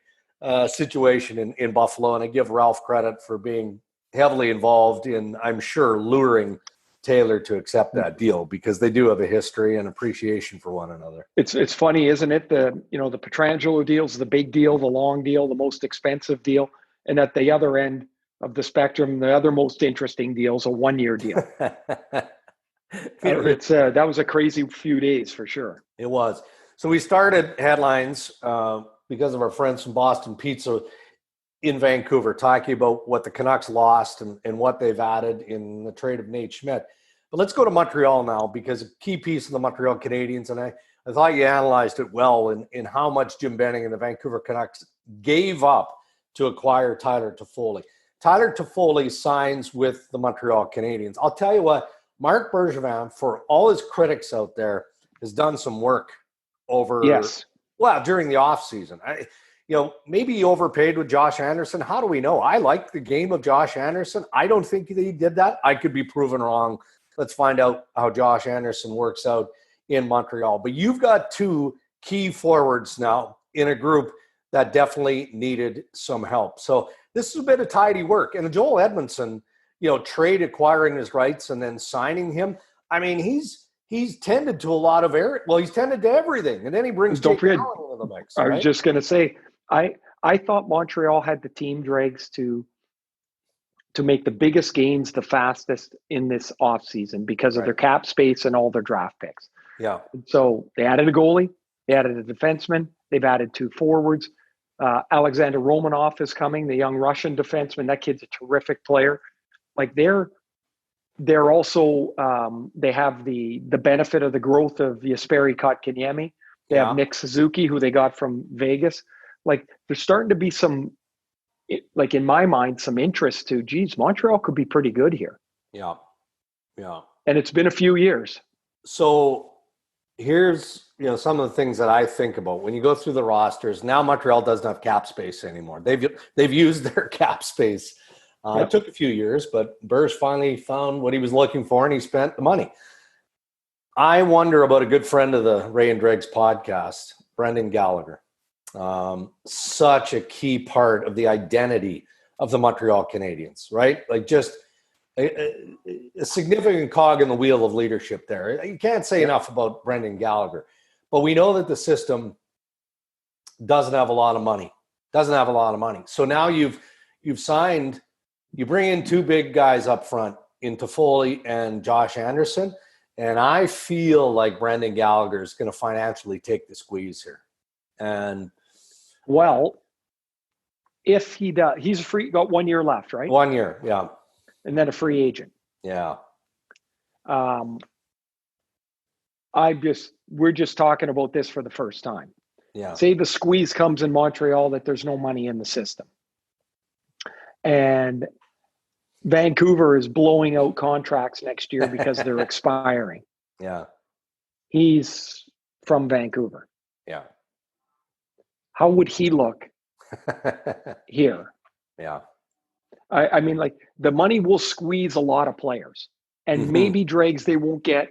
Speaker 1: situation in Buffalo, and I give Ralph credit for being heavily involved in, I'm sure, luring Taylor to accept that deal, because they do have a history and appreciation for one another.
Speaker 2: It's funny, isn't it? The Petrangelo deal's the big deal, the long deal, the most expensive deal, and at the other end of the spectrum, the other most interesting deal is a 1-year deal. That was a crazy few days for sure.
Speaker 1: It was. So we started headlines because of our friends from Boston Pizza in Vancouver, talking about what the Canucks lost and what they've added in the trade of Nate Schmidt. But let's go to Montreal now, because a key piece of the Montreal Canadiens, and I thought you analyzed it well in how much Jim Benning and the Vancouver Canucks gave up to acquire Tyler Toffoli. Tyler Toffoli signs with the Montreal Canadiens. I'll tell you what, Marc Bergevin, for all his critics out there, has done some work during the offseason. Maybe he overpaid with Josh Anderson. How do we know? I like the game of Josh Anderson. I don't think that he did that. I could be proven wrong. Let's find out how Josh Anderson works out in Montreal. But you've got two key forwards now in a group that definitely needed some help. So this is a bit of tidy work. And Joel Edmondson, trade acquiring his rights and then signing him. I mean, he's tended to a lot of he's tended to everything. And then he brings Jake Allen into the mix.
Speaker 2: I was just going to say, I thought Montreal had the team dregs to make the biggest gains the fastest in this offseason because of their cap space and all their draft picks.
Speaker 1: Yeah.
Speaker 2: So they added a goalie, they added a defenseman, they've added 2 forwards. Alexander Romanov is coming, the young Russian defenseman. That kid's a terrific player. Like they're also they have the benefit of the growth of Jesperi Kotkaniemi. They have Nick Suzuki, who they got from Vegas. Like there's starting to be some, like in my mind, some interest to, Montreal could be pretty good here.
Speaker 1: Yeah. Yeah.
Speaker 2: And it's been a few years.
Speaker 1: So here's, some of the things that I think about when you go through the rosters. Now Montreal doesn't have cap space anymore. They've used their cap space. It took a few years, but Burrs finally found what he was looking for, and he spent the money. I wonder about a good friend of the Ray and Dregs podcast, Brendan Gallagher. Such a key part of the identity of the Montreal Canadiens, right? Like just a significant cog in the wheel of leadership there. You can't say enough about Brendan Gallagher. But we know that the system doesn't have a lot of money. So now you've signed, you bring in 2 big guys up front in Toffoli and Josh Anderson. And I feel like Brendan Gallagher is going to financially take the squeeze here. And
Speaker 2: well, if he does, he's got 1 year left, right?
Speaker 1: 1 year, yeah.
Speaker 2: And then a free agent.
Speaker 1: Yeah.
Speaker 2: We're just talking about this for the first time.
Speaker 1: Yeah.
Speaker 2: Say the squeeze comes in Montreal that there's no money in the system. And Vancouver is blowing out contracts next year because they're expiring.
Speaker 1: Yeah.
Speaker 2: He's from Vancouver.
Speaker 1: Yeah.
Speaker 2: How would he look here?
Speaker 1: Yeah.
Speaker 2: I mean, like, the money will squeeze a lot of players. And maybe Dregs, they won't get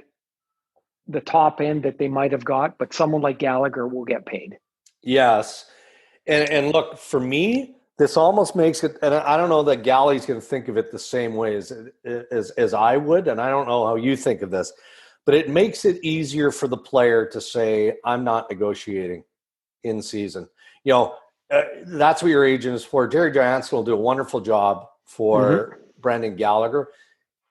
Speaker 2: the top end that they might have got, but someone like Gallagher will get paid.
Speaker 1: Yes. And look, for me, this almost makes it, and I don't know that Gally's going to think of it the same way as I would, and I don't know how you think of this, but it makes it easier for the player to say, I'm not negotiating in season. That's what your agent is for. Jerry Johansson will do a wonderful job for Brendan Gallagher.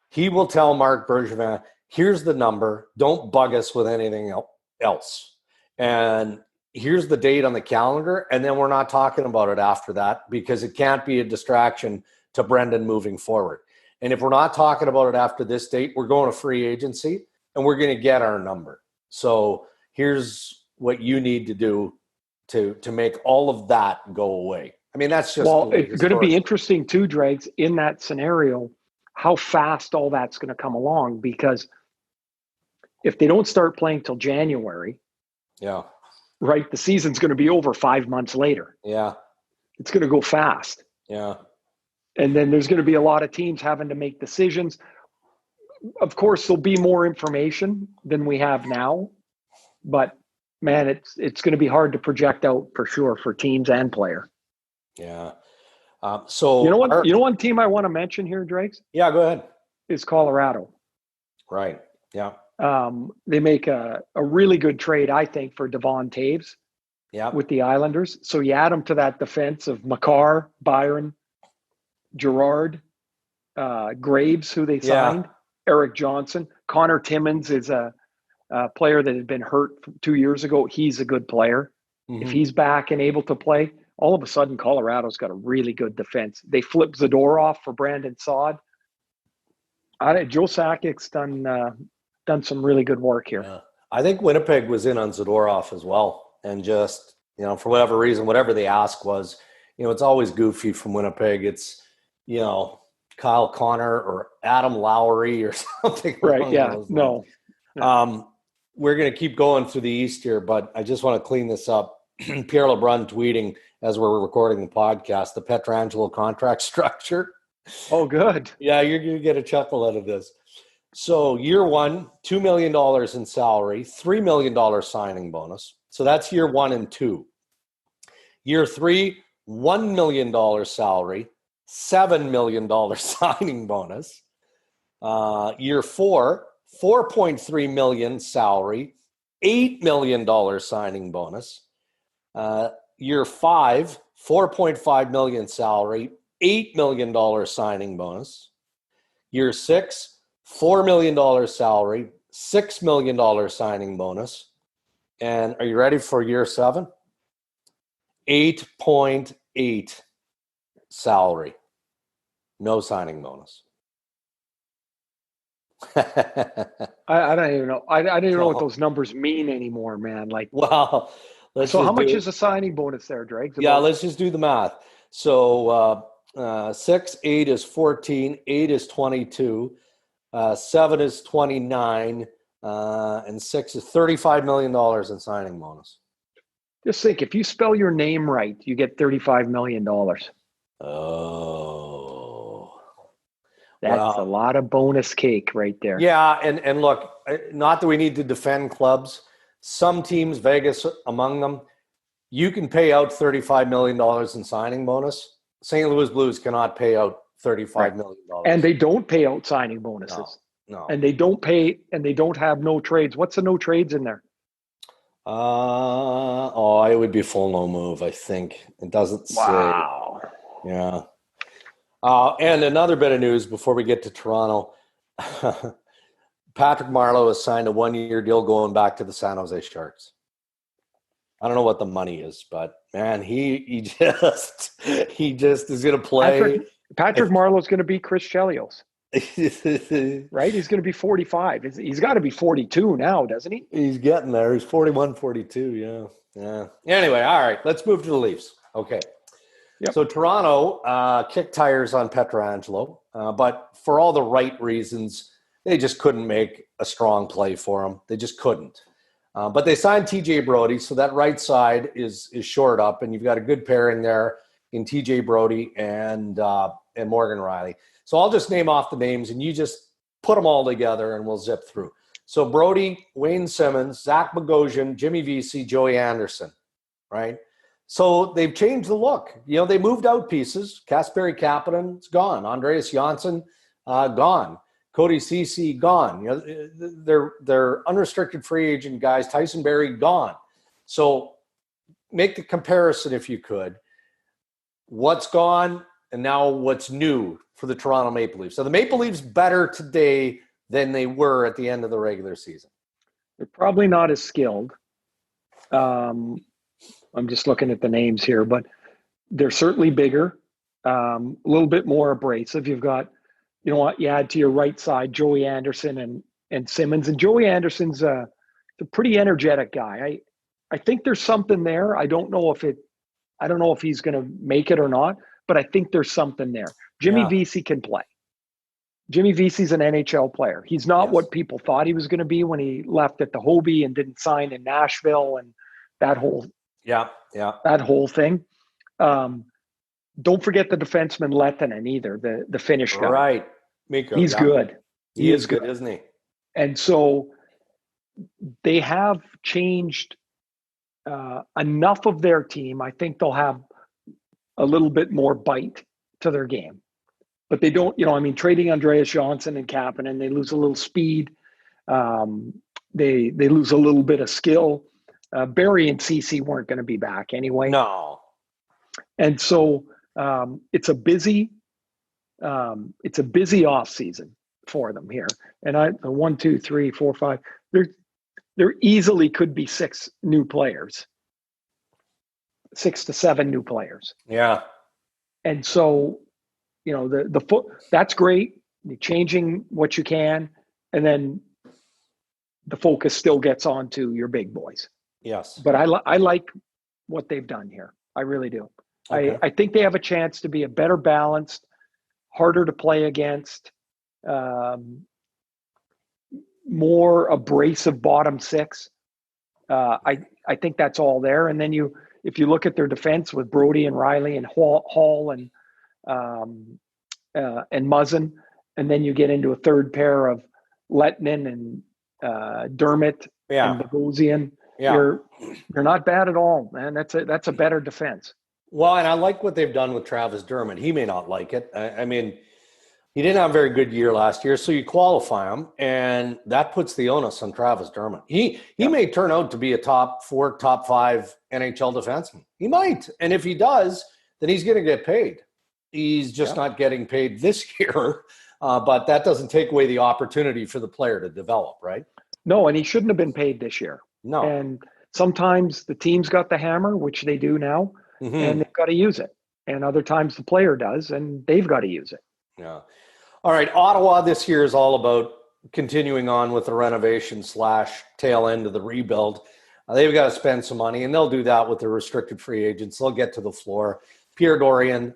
Speaker 1: He will tell Marc Bergevin, here's the number. Don't bug us with anything else. And here's the date on the calendar. And then we're not talking about it after that because it can't be a distraction to Brendan moving forward. And if we're not talking about it after this date, we're going to free agency and we're going to get our number. So here's what you need to do to make all of that go away. I mean, that's just
Speaker 2: it's going to be interesting too, Dregs, in that scenario, how fast all that's going to come along, because if they don't start playing till January, right, the season's going to be over 5 months later.
Speaker 1: Yeah.
Speaker 2: It's going to go fast.
Speaker 1: Yeah.
Speaker 2: And then there's going to be a lot of teams having to make decisions. Of course, there'll be more information than we have now, but man, it's going to be hard to project out for sure for teams and player.
Speaker 1: Yeah. So
Speaker 2: one team I want to mention here, Dregs?
Speaker 1: Yeah, go ahead.
Speaker 2: Is Colorado.
Speaker 1: Right. Yeah.
Speaker 2: They make a really good trade, I think, for Devon Taves with the Islanders. So you add them to that defense of Makar, Byron, Gerard, Graves, who they signed, Eric Johnson. Connor Timmins is a player that had been hurt 2 years ago. He's a good player. If he's back and able to play, all of a sudden Colorado's got a really good defense. They flipped Zadorov for Brandon Saad. Joe Sakic's done some really good work here.
Speaker 1: Yeah. I think Winnipeg was in on Zadorov as well. And just, for whatever reason, whatever the ask was, it's always goofy from Winnipeg. It's, Kyle Connor or Adam Lowry or something.
Speaker 2: Right. Yeah. No.
Speaker 1: We're going to keep going through the East here, but I just want to clean this up. Pierre LeBrun tweeting as we're recording the podcast, the Petrangelo contract structure.
Speaker 2: Oh, good.
Speaker 1: Yeah, you're going to get a chuckle out of this. So year one, $2 million in salary, $3 million signing bonus. So that's year 1 and 2. Year 3, $1 million salary, $7 million signing bonus. Year 4, $4.3 million salary, $8 million signing bonus. Year 5, $4.5 million salary, $8 million signing bonus. Year 6, $4 million salary, $6 million signing bonus. And are you ready for year 7? 8.8 salary, no signing bonus.
Speaker 2: I don't even know. I don't even know what those numbers mean anymore, man. Like,
Speaker 1: well,
Speaker 2: so how much is a signing bonus there, Drake?
Speaker 1: Yeah, let's just do the math. So 6, 8 is 14, 8 is 22, 7 is 29, and 6 is $35 million in signing bonus.
Speaker 2: Just think, if you spell your name right, you get $35 million.
Speaker 1: Oh.
Speaker 2: That's a lot of bonus cake right there.
Speaker 1: Yeah, and look, not that we need to defend clubs. Some teams, Vegas among them, you can pay out $35 million in signing bonus. St. Louis Blues cannot pay out $35 million.
Speaker 2: And they don't pay out signing bonuses.
Speaker 1: No.
Speaker 2: And they don't pay, and they don't have no trades. What's the no trades in there?
Speaker 1: It would be full no move, I think. It doesn't say.
Speaker 2: Wow.
Speaker 1: Yeah. And another bit of news before we get to Toronto. Patrick Marleau has signed a 1-year deal going back to the San Jose Sharks. I don't know what the money is, but man, he just is going to play.
Speaker 2: Patrick Marleau's going to be Chris Chelios, right? He's going to be 45. He's got to be 42 now, doesn't he?
Speaker 1: He's getting there. He's 41, 42. Yeah. Anyway, all right, let's move to the Leafs. Okay. Yep. So Toronto kicked tires on Petrangelo, but for all the right reasons, they just couldn't make a strong play for him. They just couldn't. But they signed TJ Brodie, so that right side is shored up, and you've got a good pairing there in TJ Brodie and Morgan Rielly. So I'll just name off the names, and you just put them all together, and we'll zip through. So Brodie, Wayne Simmons, Zach Bogosian, Jimmy Vesey, Joey Anderson, right? So they've changed the look. They moved out pieces. Kasperi Kapanen's gone. Andreas Johnsson, gone. Cody Ceci, gone. They're unrestricted free agent guys. Tyson Berry, gone. So make the comparison if you could. What's gone and now what's new for the Toronto Maple Leafs? So the Maple Leafs better today than they were at the end of the regular season.
Speaker 2: They're probably not as skilled. I'm just looking at the names here, but they're certainly bigger, a little bit more abrasive. You've got, you add to your right side, Joey Anderson and Simmons. And Joey Anderson's a pretty energetic guy. I think there's something there. I don't know if he's going to make it or not, but I think there's something there. Jimmy Vesey can play. Jimmy Vesey's an NHL player. He's not what people thought he was going to be when he left at the Hobie and didn't sign in Nashville and that whole that whole thing. Don't forget the defenseman Lehtinen either, the Finnish guy.
Speaker 1: Right. Mikko,
Speaker 2: he's good.
Speaker 1: He is good, isn't he?
Speaker 2: And so they have changed enough of their team. I think they'll have a little bit more bite to their game. But they don't, trading Andreas Johnsson and Kapanen, they lose a little speed. They lose a little bit of skill. Barry and Ceci weren't going to be back anyway.
Speaker 1: No.
Speaker 2: And so it's a busy off season for them here. And 1, 2, 3, 4, 5. There easily could be 6 new players, 6 to 7 new players.
Speaker 1: Yeah.
Speaker 2: And so, that's great. You're changing what you can, and then the focus still gets on to your big boys.
Speaker 1: Yes.
Speaker 2: But I like what they've done here. I really do. Okay. I think they have a chance to be a better balanced, harder to play against, more abrasive bottom 6. I think that's all there. And then if you look at their defense with Brodie and Rielly and Hall and Muzzin, and then you get into a third pair of Lehtinen and Dermott and Bogosian. Yeah. You're not bad at all, man. That's a better defense.
Speaker 1: Well, and I like what they've done with Travis Dermott. He may not like it. I mean, he didn't have a very good year last year, so you qualify him, and that puts the onus on Travis Dermott. He may turn out to be a top 4, top 5 NHL defenseman. He might, and if he does, then he's going to get paid. He's just not getting paid this year, but that doesn't take away the opportunity for the player to develop, right?
Speaker 2: No, and he shouldn't have been paid this year.
Speaker 1: No.
Speaker 2: And sometimes the team's got the hammer, which they do now, and they've got to use it. And other times the player does, and they've got to use it.
Speaker 1: Yeah. All right. Ottawa this year is all about continuing on with the renovation / tail end of the rebuild. They've got to spend some money, and they'll do that with the restricted free agents. They'll get to the floor. Pierre Dorian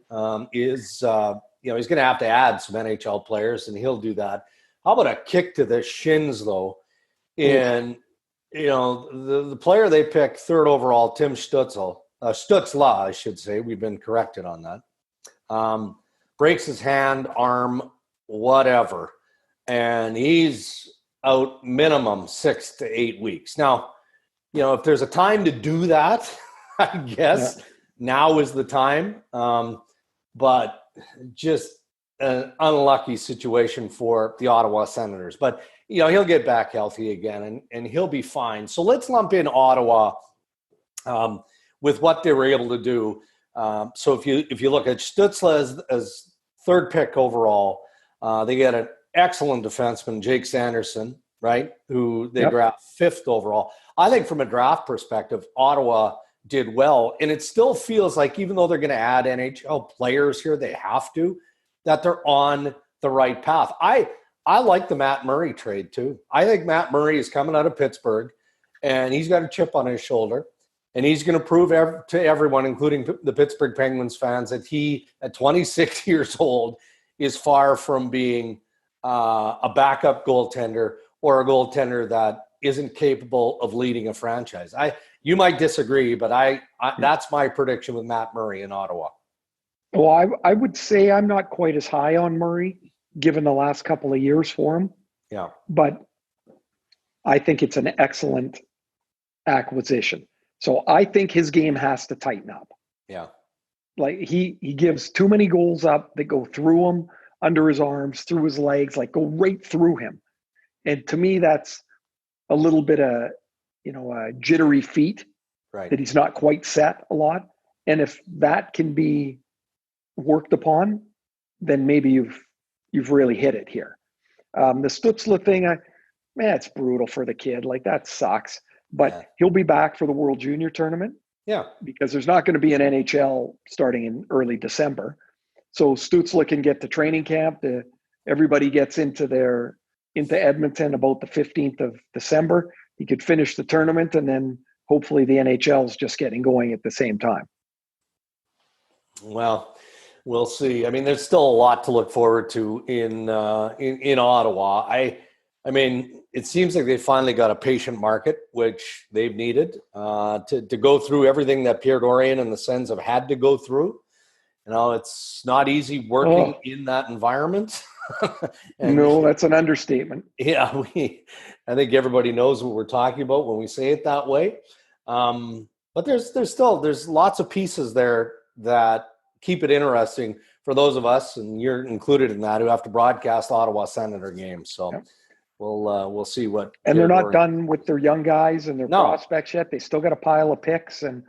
Speaker 1: is, he's going to have to add some NHL players, and he'll do that. How about a kick to the shins, though? And, the player they picked 3rd overall, Tim Stützle, I should say. We've been corrected on that. Breaks his hand, arm, whatever. And he's out minimum 6 to 8 weeks. Now, if there's a time to do that, I guess now is the time. But just an unlucky situation for the Ottawa Senators. But, he'll get back healthy again and he'll be fine. So let's lump in Ottawa with what they were able to do. So if you look at Stützle as 3rd pick overall, they get an excellent defenseman, Jake Sanderson, right? Who they
Speaker 2: Yep.
Speaker 1: draft 5th overall. I think from a draft perspective, Ottawa did well. And it still feels like, even though they're going to add NHL players here, they have to, that they're on the right path. I like the Matt Murray trade too. I think Matt Murray is coming out of Pittsburgh and he's got a chip on his shoulder. And he's going to prove to everyone, including the Pittsburgh Penguins fans, that he, at 26 years old, is far from being a backup goaltender or a goaltender that isn't capable of leading a franchise. You might disagree, but that's my prediction with Matt Murray in Ottawa.
Speaker 2: Well, I would say I'm not quite as high on Murray, given the last couple of years for him.
Speaker 1: Yeah.
Speaker 2: But I think it's an excellent acquisition. So I think his game has to tighten up.
Speaker 1: Yeah.
Speaker 2: Like he gives too many goals up that go through him, under his arms, through his legs, like go right through him. And to me, that's a little bit of, jittery feet,
Speaker 1: right,
Speaker 2: that he's not quite set a lot. And if that can be worked upon, then maybe you've really hit it here. The Stützle thing, it's brutal for the kid. Like, that sucks. But he'll be back for the World Junior Tournament.
Speaker 1: Yeah. Because
Speaker 2: there's not going to be an NHL starting in early December. So Stützle can get to training camp. Everybody gets into Edmonton about the 15th of December. He could finish the tournament, and then hopefully the NHL is just getting going at the same time.
Speaker 1: Well, we'll see. I mean, there's still a lot to look forward to in Ottawa. I mean, it seems like they finally got a patient market, which they've needed to go through everything that Pierre Dorion and the Sens have had to go through. It's not easy working in that environment.
Speaker 2: No, that's an understatement.
Speaker 1: Yeah, I think everybody knows what we're talking about when we say it that way. But there's lots of pieces there that keep it interesting for those of us, and you're included in that, who have to broadcast Ottawa Senator games. So. Yep. We'll see what.
Speaker 2: And they're not done with their young guys and their prospects yet. They still got a pile of picks and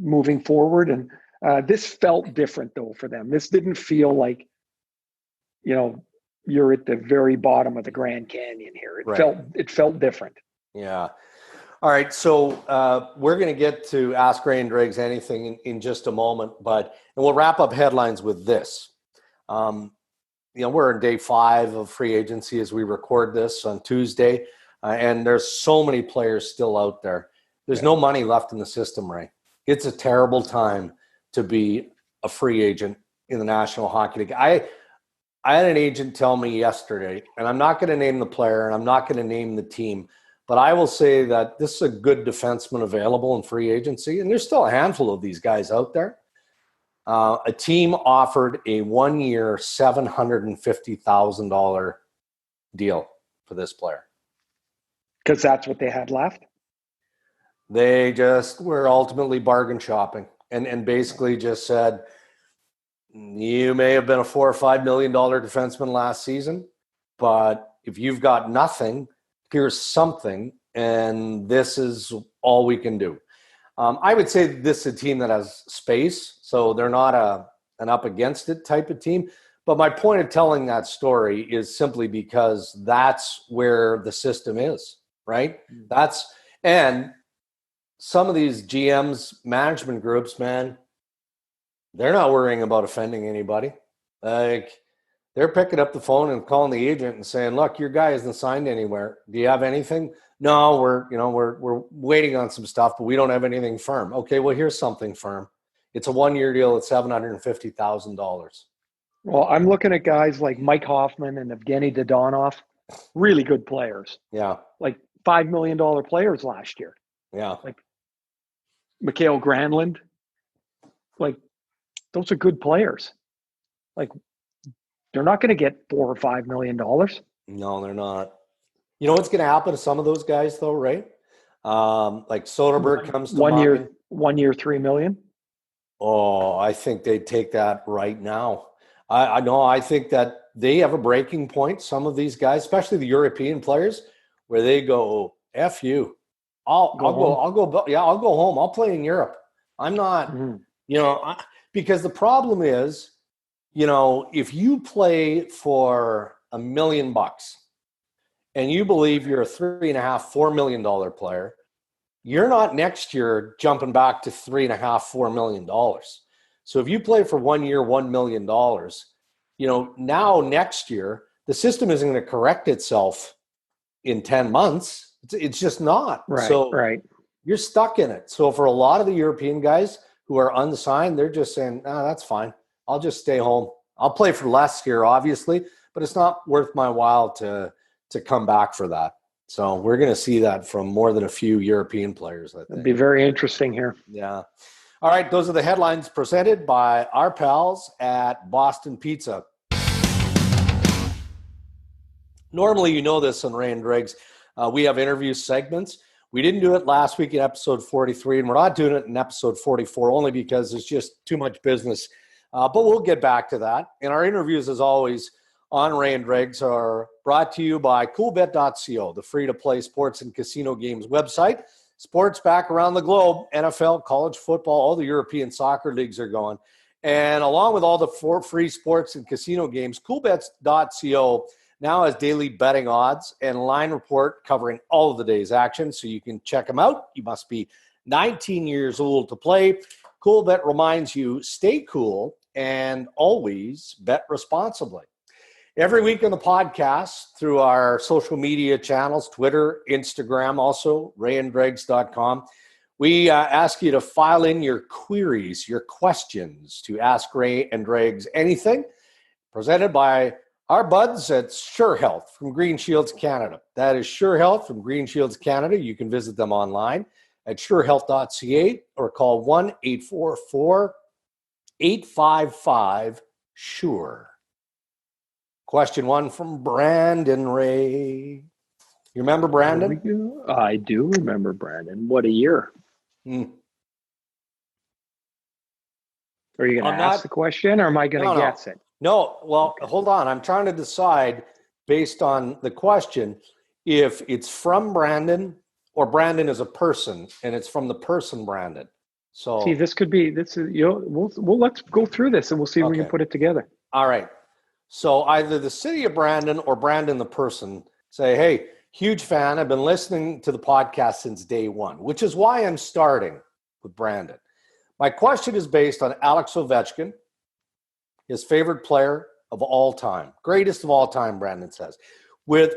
Speaker 2: moving forward. And this felt different though for them. This didn't feel like, you're at the very bottom of the Grand Canyon here. It felt different. Yeah.
Speaker 1: All right. So we're going to get to Ask Ray and Dregs Anything in just a moment, and we'll wrap up headlines with this. We're in day 5 of free agency as we record this on Tuesday, and there's so many players still out there. There's no money left in the system, Ray. It's a terrible time to be a free agent in the National Hockey League. I had an agent tell me yesterday, and I'm not going to name the player and I'm not going to name the team, but I will say that this is a good defenseman available in free agency, and there's still a handful of these guys out there. A team offered a 1-year, $750,000 deal for this player.
Speaker 2: Because that's what they had left?
Speaker 1: They just were ultimately bargain shopping and basically just said, you may have been a $4 or $5 million defenseman last season, but if you've got nothing, here's something, and this is all we can do. I would say this is a team that has space, so they're not an up against it type of team. But my point of telling that story is simply because that's where the system is, right? And some of these GMs, management groups, man, they're not worrying about offending anybody. Like, they're picking up the phone and calling the agent and saying, look, your guy isn't signed anywhere. Do you have anything? No, we're waiting on some stuff, but we don't have anything firm. Okay, well, here's something firm. It's a 1-year deal at $750,000.
Speaker 2: Well, I'm looking at guys like Mike Hoffman and Evgeny Dodonov, really good players.
Speaker 1: Yeah.
Speaker 2: Like $5 million players last year.
Speaker 1: Yeah.
Speaker 2: Like Mikael Granlund. Like, those are good players. Like, they're not going to get $4 or $5 million.
Speaker 1: No, they're not. You know what's going to happen to some of those guys, though, right? Like Soderbergh comes to mind.
Speaker 2: 1 year, $3 million.
Speaker 1: Oh, I think they'd take that right now. I know. I think that they have a breaking point. Some of these guys, especially the European players, where they go, "F you, I'll go home. I'll play in Europe. I'm not, because the problem is, if you play for $1 million and you believe you're a $3.5–4 million player, you're not next year jumping back to $3.5–4 million. So if you play for 1 year, $1 million, now next year, the system isn't going to correct itself in 10 months. It's just not.
Speaker 2: Right.
Speaker 1: You're stuck in it. So for a lot of the European guys who are unsigned, they're just saying, that's fine. I'll just stay home. I'll play for less here, obviously, but it's not worth my while to come back for that. So we're going to see that from more than a few European players, I think.
Speaker 2: It'll be very interesting here.
Speaker 1: Yeah. All right, those are the headlines presented by our pals at Boston Pizza. Normally, you know this on Ray and Dregs, we have interview segments. We didn't do it last week in episode 43, and we're not doing it in episode 44 only because it's just too much business. But we'll get back to that. And our interviews, as always, on Ray and Dregs are brought to you by coolbet.co, the free-to-play sports and casino games website. Sports back around the globe, NFL, college football, all the European soccer leagues are going. And along with all the free sports and casino games, coolbets.co now has daily betting odds and line report covering all of the day's action, so you can check them out. You must be 19 years old to play. Coolbet reminds you, stay cool and always bet responsibly. Every week on the podcast, through our social media channels, Twitter, Instagram, also rayandregs.com, we ask you to file in your queries, your questions to Ask Ray and Dregs Anything, presented by our buds at Sure Health from Green Shields Canada. That is Sure Health from Green Shields Canada. You can visit them online at surehealth.ca or call 1-844-855-SURE. Question 1 from Brandon Ray. You remember Brandon?
Speaker 2: I do remember Brandon. What a year. Are you going to ask the question, or am I going to guess it?
Speaker 1: No, well, hold on. I'm trying to decide, based on the question, if it's from Brandon or Brandon is a person, and it's from the person Brandon. So
Speaker 2: see, this could be this. We'll let's go through this, and we'll see if we can put it together.
Speaker 1: All right. So either the city of Brandon or Brandon the person say, hey, huge fan. I've been listening to the podcast since day one, which is why I'm starting with Brandon. My question is based on Alex Ovechkin, his favorite player of all time, greatest of all time, Brandon says. With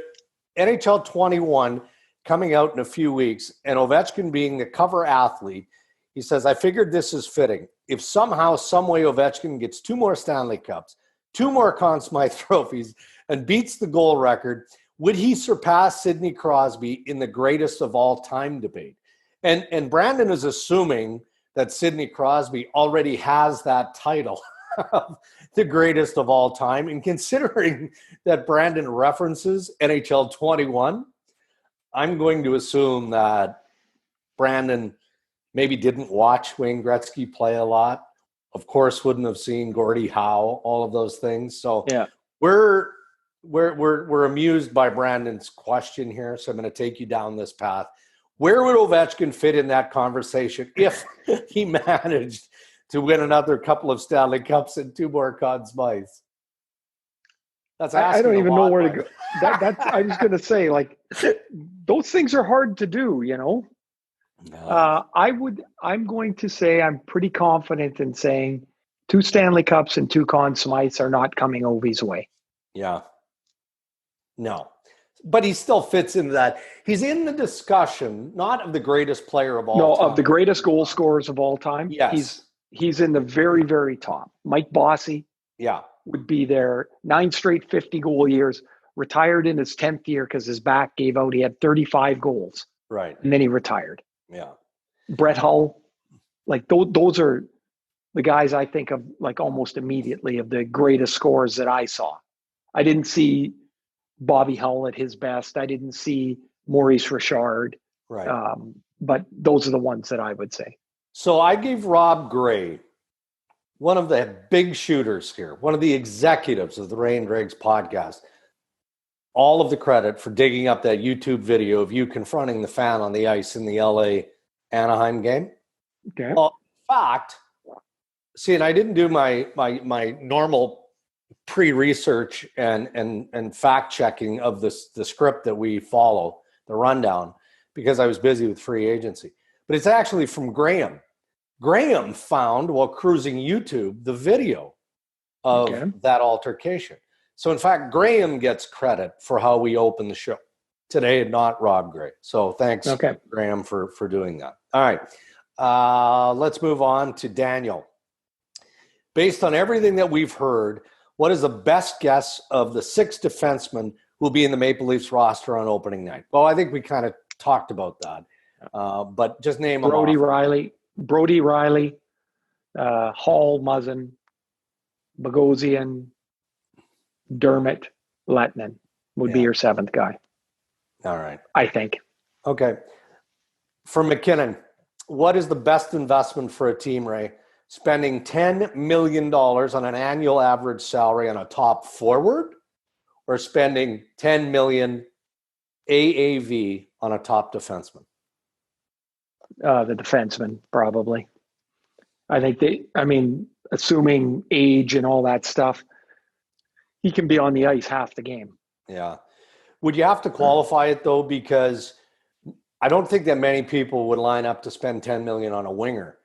Speaker 1: NHL 21 coming out in a few weeks and Ovechkin being the cover athlete, he says, I figured this is fitting. If somehow, some way Ovechkin gets 2 more Stanley Cups, 2 more Conn Smythe trophies, and beats the goal record, would he surpass Sidney Crosby in the greatest of all time debate? And Brandon is assuming that Sidney Crosby already has that title of the greatest of all time. And considering that Brandon references NHL 21, I'm going to assume that Brandon maybe didn't watch Wayne Gretzky play a lot. Of course, wouldn't have seen Gordie Howe, all of those things. So yeah, we're amused by Brandon's question here. So I'm going to take you down this path. Where would Ovechkin fit in that conversation if he managed to win another couple of Stanley Cups and 2 more Conn Smythes? That's
Speaker 2: I don't even know where to go. That's I was going to say, like, those things are hard to do, you know. No. I'm going to say I'm pretty confident in saying 2 Stanley Cups and 2 Conn Smythes are not coming Ovi's way.
Speaker 1: Yeah. No. But he still fits into that. He's in the discussion, not of the greatest player of all time.
Speaker 2: No, of the greatest goal scorers of all time.
Speaker 1: Yes.
Speaker 2: He's in the very, very top. Mike Bossy would be there. 9 straight 50-goal years. Retired in his 10th year because his back gave out. He had 35 goals.
Speaker 1: Right.
Speaker 2: And then he retired.
Speaker 1: Yeah.
Speaker 2: Brett Hull. Like, those are the guys I think of, like, almost immediately of the greatest scorers that I saw. I didn't see Bobby Hull at his best. I didn't see Maurice Richard.
Speaker 1: Right.
Speaker 2: But those are the ones that I would say.
Speaker 1: So I gave Rob Gray, one of the big shooters here, one of the executives of the Ray and Dregs podcast, all of the credit for digging up that YouTube video of you confronting the fan on the ice in the LA Anaheim game.
Speaker 2: Okay.
Speaker 1: Well, in fact, see, and I didn't do my normal pre-research and fact checking of the script that we follow, the rundown, because I was busy with free agency. But it's actually from Graham. Graham found, while cruising YouTube, the video of that altercation. So in fact, Graham gets credit for how we open the show today, and not Rob Gray. So thanks, Graham, for doing that. All right. Let's move on to Daniel. Based on everything that we've heard, what is the best guess of the 6 defensemen who will be in the Maple Leafs roster on opening night? Well, I think we kind of talked about that. But just name them off.
Speaker 2: Brody Riley, Hall, Muzzin, Bogosian, Dermott, Lettinen would be your 7th guy.
Speaker 1: All right.
Speaker 2: I think.
Speaker 1: Okay. For McKinnon, what is the best investment for a team, Ray? Spending $10 million on an annual average salary on a top forward, or spending $10 million AAV on a top defenseman?
Speaker 2: The defenseman, probably. I think assuming age and all that stuff, he can be on the ice half the game.
Speaker 1: Yeah. Would you have to qualify it, though? Because I don't think that many people would line up to spend $10 million on a winger.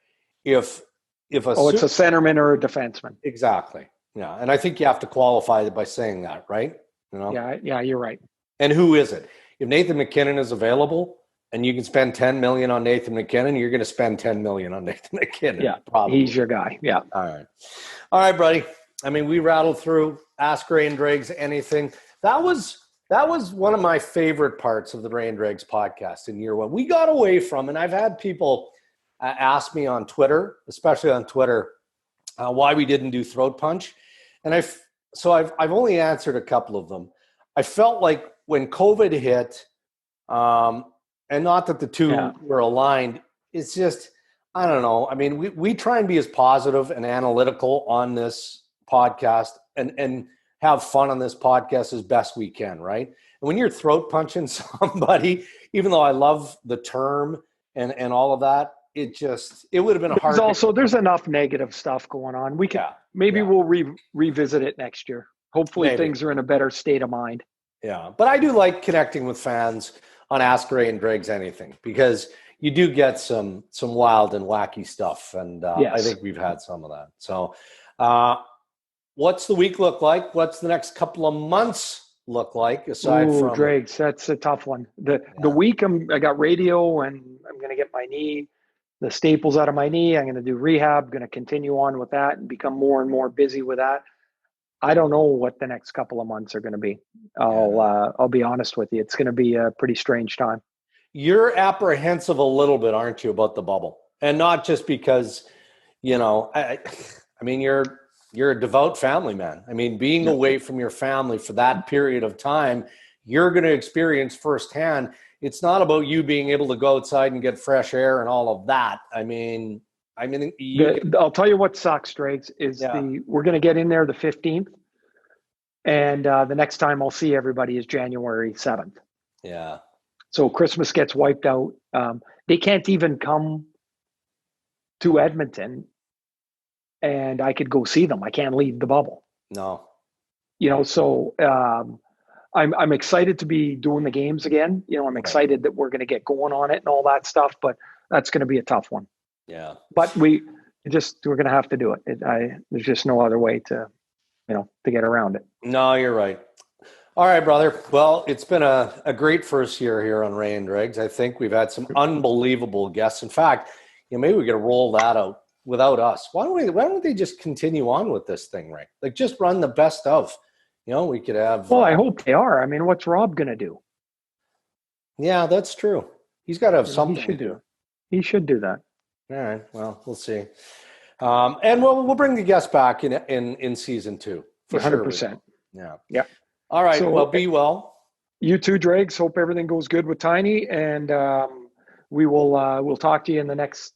Speaker 1: It's a centerman or a defenseman.
Speaker 2: Exactly.
Speaker 1: Yeah. And I think you have to qualify it by saying that, right? You know?
Speaker 2: Yeah, you're right.
Speaker 1: And who is it? If Nathan McKinnon is available and you can spend $10 million on Nathan McKinnon, you're going to spend $10 million on Nathan McKinnon.
Speaker 2: Yeah, probably. He's your guy. Yeah.
Speaker 1: All right, buddy. I mean, we rattled through Ask Ray and Dregs anything. That was one of my favorite parts of the Ray and Dregs podcast in year one. We got away from, and I've had people ask me on Twitter, especially on Twitter, why we didn't do Throat Punch. And I've only answered a couple of them. I felt like when COVID hit, and not that the two were aligned, it's just, I don't know. I mean, we try and be as positive and analytical on this podcast and have fun on this podcast as best we can, right? And when you're throat punching somebody, even though I love the term and all of that, it would have been hard.
Speaker 2: There's enough negative stuff going on. We can we'll revisit it next year. Hopefully things are in a better state of mind.
Speaker 1: Yeah, but I do like connecting with fans on Ask Ray and Dregs Anything, because you do get some wild and wacky stuff, and I think we've had some of that. So what's the week look like? What's the next couple of months look like, aside from
Speaker 2: Dregs? That's a tough one. The week I got radio, and I'm going to get my knee, the staples out of my knee. I'm going to do rehab, going to continue on with that and become more and more busy with that. I don't know what the next couple of months are going to be. I'll be honest with you. It's going to be a pretty strange time.
Speaker 1: You're apprehensive a little bit, aren't you, about the bubble? And not just because, I mean, you're a devout family man. I mean, being away from your family for that period of time, you're going to experience firsthand. It's not about you being able to go outside and get fresh air and all of that.
Speaker 2: I'll tell you what sucks, Dregs, is we're going to get in there the 15th, and the next time I'll see everybody is January 7th.
Speaker 1: Yeah.
Speaker 2: So Christmas gets wiped out. They can't even come to Edmonton, and I could go see them. I can't leave the bubble.
Speaker 1: No.
Speaker 2: So I'm excited to be doing the games again. I'm excited that we're going to get going on it and all that stuff, but that's going to be a tough one.
Speaker 1: Yeah.
Speaker 2: But we're going to have to do it. There's just no other way to get around it.
Speaker 1: No, you're right. All right, brother. Well, it's been a great first year here on Ray and Dregs. I think we've had some unbelievable guests. In fact, maybe we could roll that out without us. Why don't they just continue on with this thing, Ray? Like, just run the best of. We could have.
Speaker 2: Well, I hope they are. I mean, what's Rob going to do?
Speaker 1: Yeah, that's true. He's got to have something to do.
Speaker 2: He should do that.
Speaker 1: All right. Well, we'll see. And we'll bring the guests back in season 2. For
Speaker 2: 100%.
Speaker 1: Sure.
Speaker 2: Yeah.
Speaker 1: All right. So, be well.
Speaker 2: You too, Dregs. Hope everything goes good with Tiny, and we'll talk to you in the next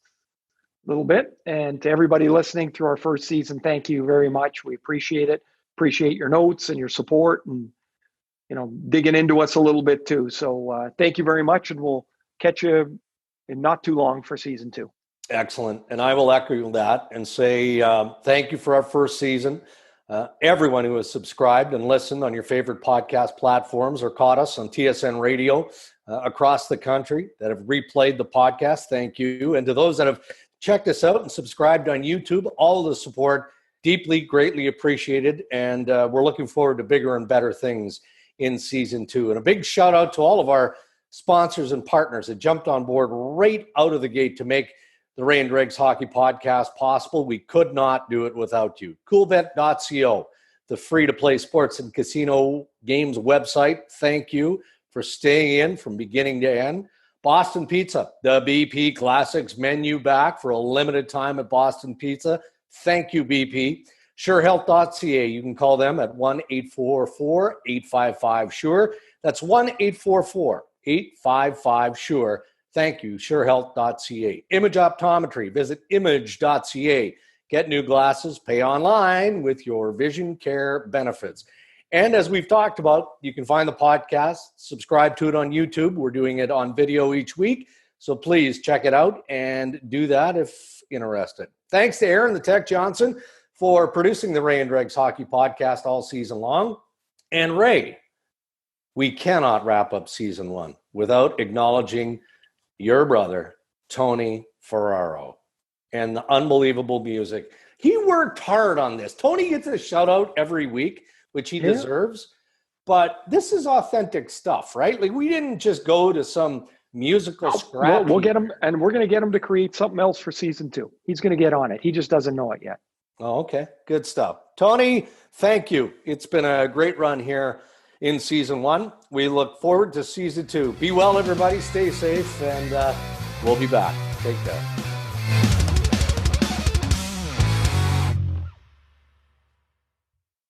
Speaker 2: little bit. And to everybody listening through our first season, thank you very much. We appreciate it. Appreciate your notes and your support, and digging into us a little bit too. So thank you very much, and we'll catch you in not too long for season 2.
Speaker 1: Excellent. And I will echo that and say thank you for our first season. everyone who has subscribed and listened on your favorite podcast platforms or caught us on TSN Radio across the country that have replayed the podcast, thank you. And to those that have checked us out and subscribed on YouTube, all the support, deeply, greatly appreciated. And we're looking forward to bigger and better things in season 2. And a big shout out to all of our sponsors and partners that jumped on board right out of the gate to make the Ray Dregs Hockey Podcast possible. We could not do it without you. Coolbet.co, the free-to-play sports and casino games website. Thank you for staying in from beginning to end. Boston Pizza, the BP Classics menu back for a limited time at Boston Pizza. Thank you, BP. SureHealth.ca. You can call them at 1-844-855-SURE. That's 1-844-855-SURE. Thank you, SureHealth.ca. Image Optometry. Visit image.ca. Get new glasses. Pay online with your vision care benefits. And as we've talked about, you can find the podcast, subscribe to it on YouTube. We're doing it on video each week. So please check it out and do that if interested. Thanks to Aaron, the Tech Johnson, for producing the Ray and Dregs Hockey Podcast all season long. And Ray, we cannot wrap up season 1 without acknowledging your brother, Tony Ferraro, and the unbelievable music. He worked hard on this. Tony gets a shout out every week, which he deserves. But this is authentic stuff, right? Like, we didn't just go to some musical scrap.
Speaker 2: We'll get him, and we're going to get him to create something else for season 2. He's going to get on it. He just doesn't know it yet.
Speaker 1: Oh, okay. Good stuff. Tony, thank you. It's been a great run here in season 1. We look forward to season 2. Be well, everybody. Stay safe, and we'll be back. Take care.